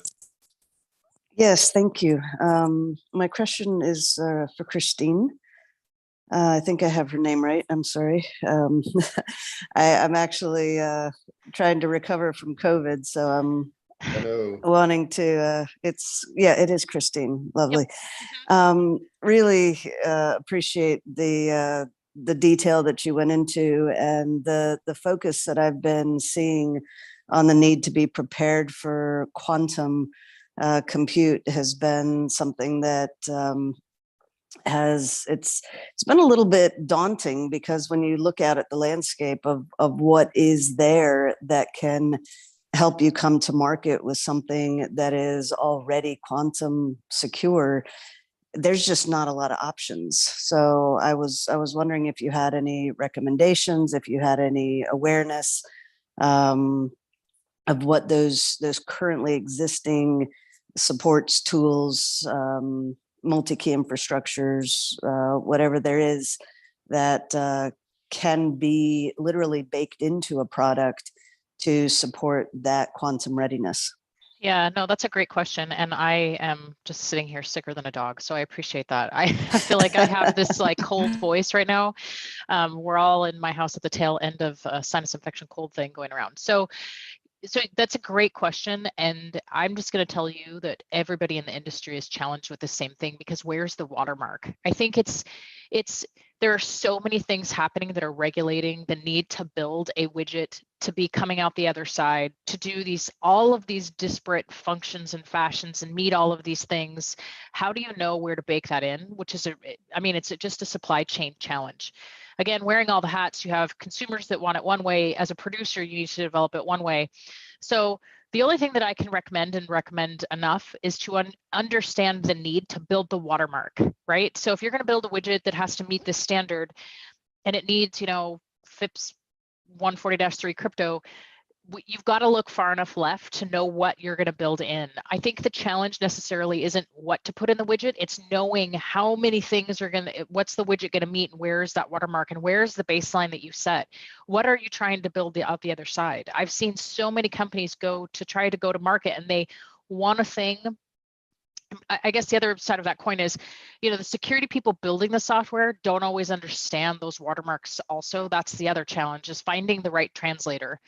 Yes, thank you. My question is for Christine. I think I have her name right. I'm sorry. I'm actually trying to recover from COVID, so I'm wanting to. It is Christine. Lovely. Yep. Really appreciate the detail that you went into and the focus that I've been seeing on the need to be prepared for quantum compute has been something that it's been a little bit daunting, because when you look out at the landscape of what is there that can help you come to market with something that is already quantum secure, there's just not a lot of options. So I was wondering if you had any recommendations, if you had any awareness of what those currently existing supports, tools, multi-key infrastructures, whatever there is that can be literally baked into a product to support that quantum readiness. Yeah, no, that's a great question. And I am just sitting here sicker than a dog. So I appreciate that. I feel like I have this like cold voice right now. We're all in my house at the tail end of a sinus infection cold thing going around. So that's a great question. And I'm just going to tell you that everybody in the industry is challenged with the same thing, because where's the watermark? I think there are so many things happening that are regulating the need to build a widget to be coming out the other side, to do all of these disparate functions and fashions and meet all of these things. How do you know where to bake that in? Which is, it's just a supply chain challenge. Again, wearing all the hats, you have consumers that want it one way. As a producer, you need to develop it one way. So the only thing that I can recommend, and recommend enough, is to understand the need to build the watermark, right? So if you're going to build a widget that has to meet this standard and it needs, FIPS 140-3 crypto, you've got to look far enough left to know what you're going to build in. I think the challenge necessarily isn't what to put in the widget. It's knowing how many things what's the widget going to meet, and where is that watermark, and where's the baseline that you set? What are you trying to build out the other side? I've seen so many companies try to go to market, and they want a thing. I guess the other side of that coin is, the security people building the software don't always understand those watermarks also. That's the other challenge, is finding the right translator,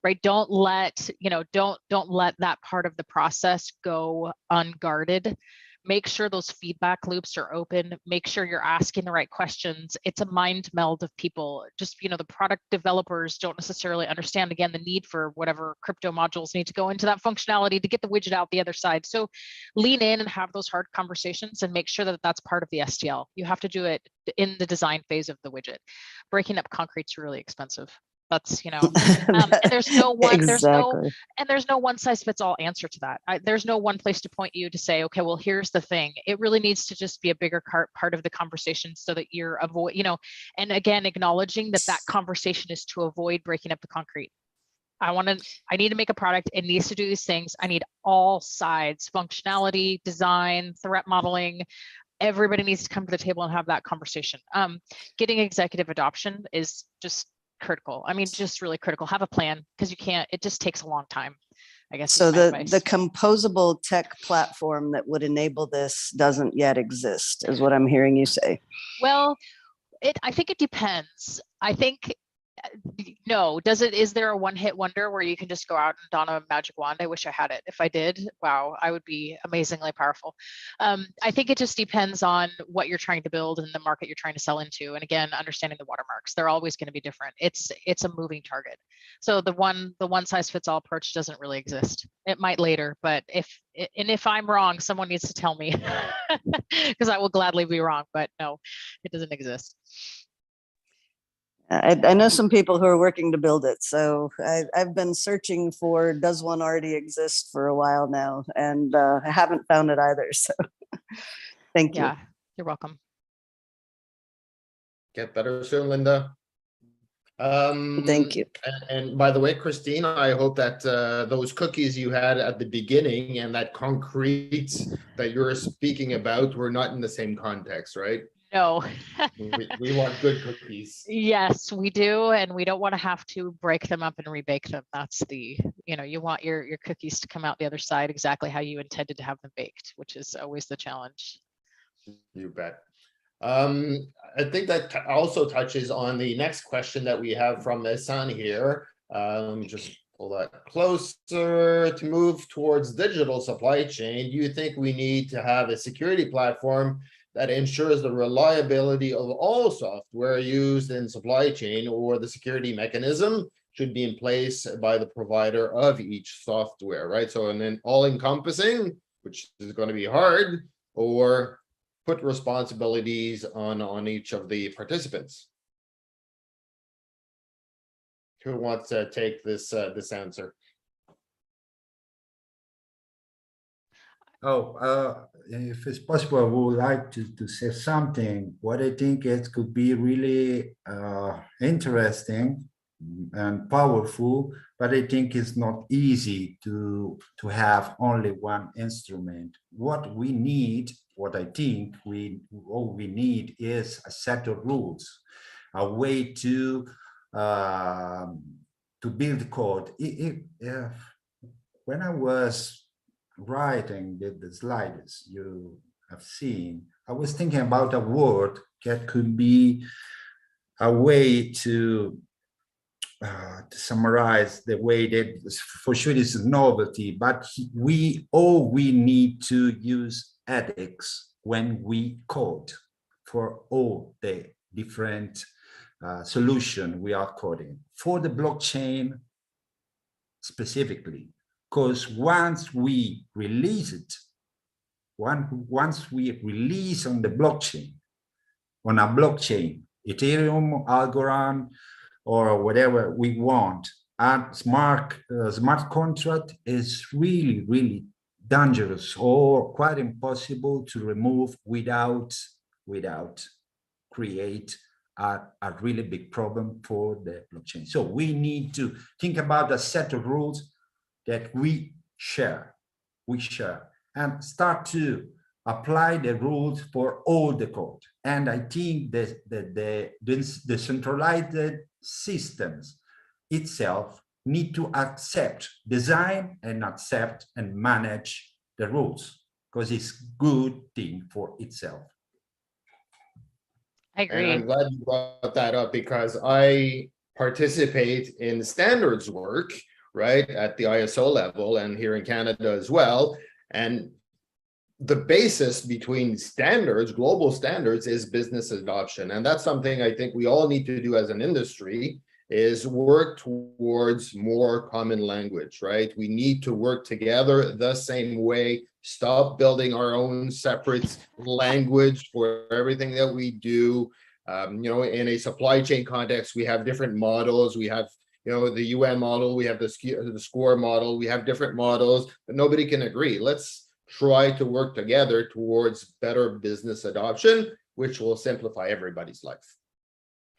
right? Don't let that part of the process go unguarded. Make sure those feedback loops are open. Make sure you're asking the right questions. It's a mind meld of people. Just, the product developers don't necessarily understand, again, the need for whatever crypto modules need to go into that functionality to get the widget out the other side. So lean in and have those hard conversations and make sure that that's part of the STL. You have to do it in the design phase of the widget. Breaking up concrete's really expensive. That's, and there's no one, Exactly. there's no one size fits all answer to that. There's no one place to point you to say, okay, well, here's the thing. It really needs to just be a bigger part of the conversation, so that you're and again, acknowledging that conversation is to avoid breaking up the concrete. I need to make a product. It needs to do these things. I need all sides: functionality, design, threat modeling. Everybody needs to come to the table and have that conversation. Getting executive adoption is just critical. Just really critical. Have a plan, because it just takes a long time, I guess. So the composable tech platform that would enable this doesn't yet exist, is what I'm hearing you say. Well, I think it depends. I think, no, is there a one-hit wonder where you can just go out and don a magic wand? I wish I had it. If I did, wow, I would be amazingly powerful. I think it just depends on what you're trying to build and the market you're trying to sell into. And again, understanding the watermarks, they're always going to be different. It's a moving target. So the one size fits all approach doesn't really exist. It might later, but if I'm wrong, someone needs to tell me, because I will gladly be wrong, but no, it doesn't exist. I know some people who are working to build it. So I've been searching for, does one already exist, for a while now, and I haven't found it either. So thank you. Yeah, you're welcome. Get better soon, Linda. Thank you. And by the way, Christine, I hope that those cookies you had at the beginning and that concrete that you're speaking about were not in the same context, right? No. we want good cookies. Yes, we do. And we don't want to have to break them up and rebake them. That's you want your cookies to come out the other side exactly how you intended to have them baked, which is always the challenge. You bet. I think that also touches on the next question that we have from Esan here. Let me just pull that closer. To move towards digital supply chain, do you think we need to have a security platform that ensures the reliability of all software used in supply chain, or the security mechanism should be in place by the provider of each software, right? So, and then all encompassing, which is going to be hard, or put responsibilities on each of the participants. Who wants to take this answer? If it's possible, I would like to say something. What I think it could be really interesting and powerful, but I think it's not easy to have only one instrument. What we need, what I think all we need is a set of rules, a way to build code. When I was writing the slides you have seen, I was thinking about a word that could be a way to summarize the way that, for sure, it's a novelty, but we need to use ethics when we code for all the different solution we are coding for the blockchain specifically. Because once we release it, once we release on the blockchain, on a blockchain, Ethereum, Algorand, or whatever we want, and smart contract is really, really dangerous or quite impossible to remove without create a really big problem for the blockchain. So we need to think about a set of rules that we share, and start to apply the rules for all the code. And I think that the centralized systems itself need to design and accept and manage the rules, because it's good thing for itself. I And agree. I'm glad you brought that up, because I participate in standards work, right, at the ISO level and here in Canada as well. And the basis between standards, global standards, is business adoption. And that's something I think we all need to do as an industry, is work towards more common language, right? We need to work together the same way, stop building our own separate language for everything that we do. You know, in a supply chain context, we have different models. We have, you know, the UN model, we have the SCORE model, we have different models, but nobody can agree. Let's try to work together towards better business adoption, which will simplify everybody's life.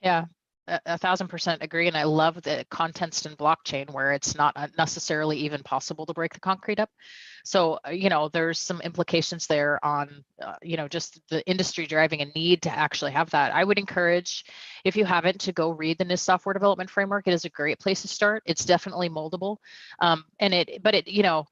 Yeah, 1,000% agree. And I love the context in blockchain where it's not necessarily even possible to break the concrete up. So, you know, there's some implications there on, you know, just the industry driving a need to actually have that. I would encourage, if you haven't, to go read the NIST software development framework. It is a great place to start. It's definitely moldable. But it, you know,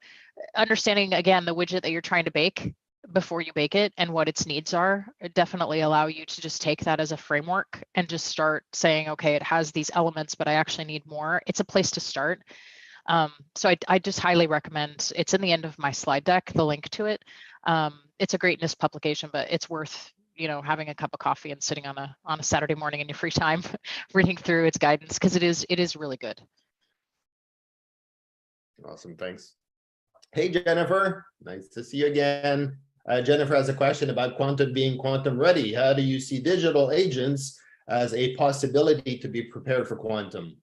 understanding again the widget that you're trying to bake before you bake it and what its needs are, definitely allow you to just take that as a framework and just start saying, okay, it has these elements, but I actually need more. It's a place to start. So I just highly recommend. It's in the end of my slide deck, the link to it. It's a great NIST publication, but it's worth, you know, having a cup of coffee and sitting on a Saturday morning in your free time, reading through its guidance, because it is really good. Awesome, thanks. Hey, Jennifer, nice to see you again. Jennifer has a question about quantum being quantum ready. How do you see digital agents as a possibility to be prepared for quantum?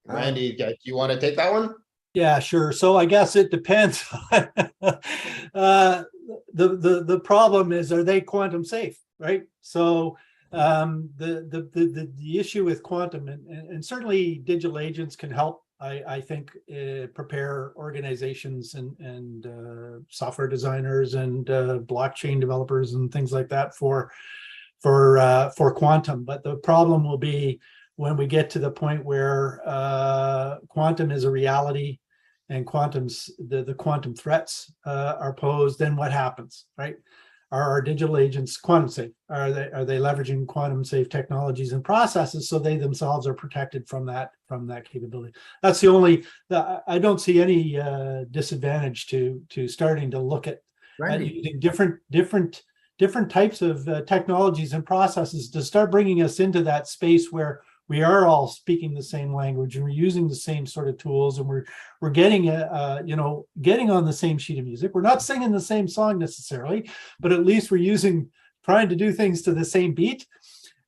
Randy, do you want to take that one? Yeah, sure. So I guess it depends. The problem is, are they quantum safe, right? So the issue with quantum, and certainly digital agents can help, I think, prepare organizations and software designers and blockchain developers and things like that for quantum. But the problem will be when we get to the point where quantum is a reality and the quantum threats are posed, then what happens, right? Are our digital agents quantum safe? Are they leveraging quantum safe technologies and processes so they themselves are protected from that capability? That's the only. I don't see any disadvantage to starting to look at using different types of technologies and processes to start bringing us into that space where we are all speaking the same language and we're using the same sort of tools, and we're getting getting on the same sheet of music. We're not singing the same song necessarily, but at least we're trying to do things to the same beat.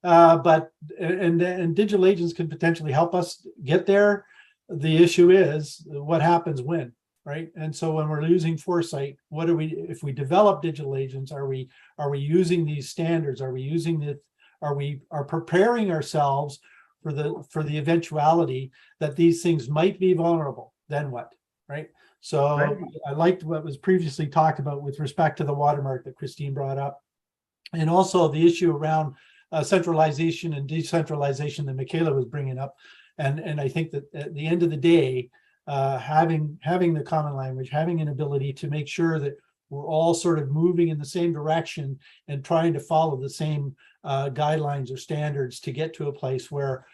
And digital agents can potentially help us get there. the issue is what happens when, right? And so when we're using foresight, what are we, if we develop digital agents, are we using these standards? Are we using it? Are preparing ourselves for the eventuality that these things might be vulnerable? Then what, right? So Right. I liked what was previously talked about with respect to the watermark that Christine brought up, and also the issue around centralization and decentralization that Michaela was bringing up. And I think that at the end of the day, having the common language, having an ability to make sure that we're all sort of moving in the same direction and trying to follow the same guidelines or standards to get to a place where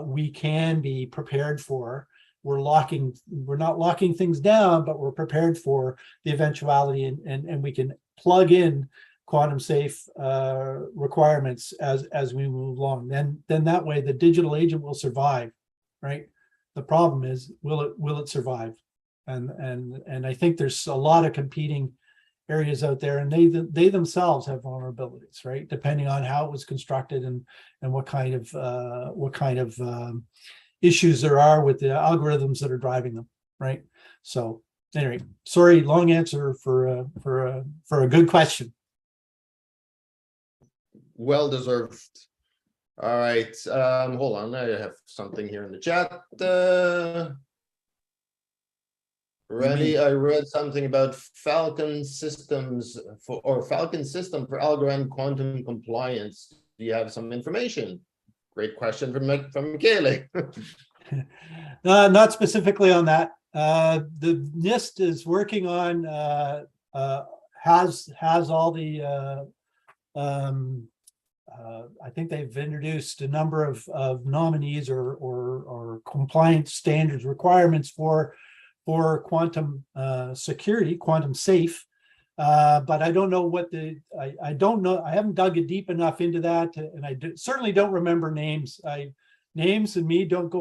we can be prepared for. We're not locking things down, but we're prepared for the eventuality, and we can plug in quantum safe requirements as we move along. Then that way the digital agent will survive, right? The problem is, will it survive? And I think there's a lot of competing areas out there, and they themselves have vulnerabilities, right? Depending on how it was constructed and what kind of issues there are with the algorithms that are driving them, right? So anyway, sorry, long answer for a good question. Well deserved. All right, hold on, I have something here in the chat. Ready, I read something about Falcon systems Falcon system for Algorand quantum compliance. Do you have some information? Great question from Michele. Not specifically on that. The NIST is working on has all the I think they've introduced a number of nominees or compliance standards requirements for quantum security, quantum safe. But I don't know what I don't know. I haven't dug it deep enough into that, and I certainly don't remember names. Names and me don't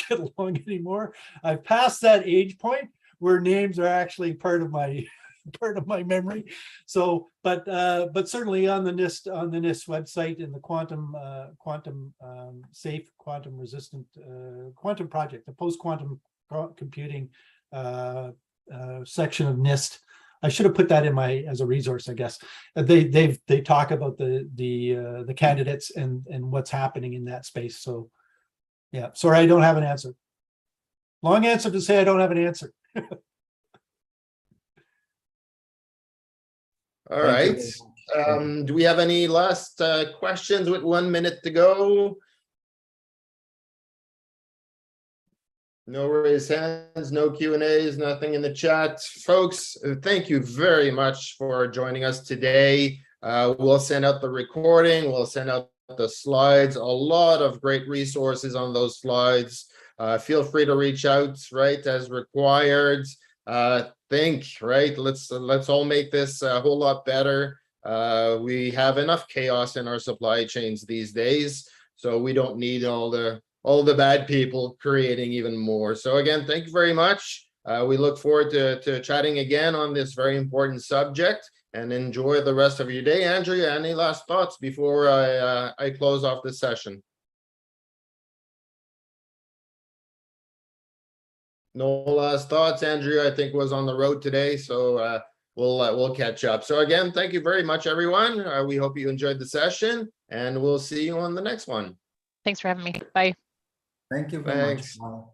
get along anymore. I've passed that age point where names are actually part of my memory. So, but certainly on the NIST website, in the quantum safe, quantum resistant quantum project, the post quantum computing section of NIST. I should have put that in as a resource, I guess. They talk about the candidates and what's happening in that space. So yeah, sorry, I don't have an answer. Long answer to say I don't have an answer. All right. Do we have any last questions with 1 minute to go? No raised hands, no Q&As, nothing in the chat. Folks, thank you very much for joining us today. We'll send out the recording, we'll send out the slides, a lot of great resources on those slides. Feel free to reach out, right, as required. Think, right, let's all make this a whole lot better. We have enough chaos in our supply chains these days, so we don't need all the bad people creating even more. So again, thank you very much. We look forward to chatting again on this very important subject, and enjoy the rest of your day. Andrea, any last thoughts before I close off this session? No last thoughts. Andrea, I think, was on the road today, so we'll catch up. So again, thank you very much, everyone. We hope you enjoyed the session, and we'll see you on the next one. Thanks for having me. Bye. Thank you very Thanks. much.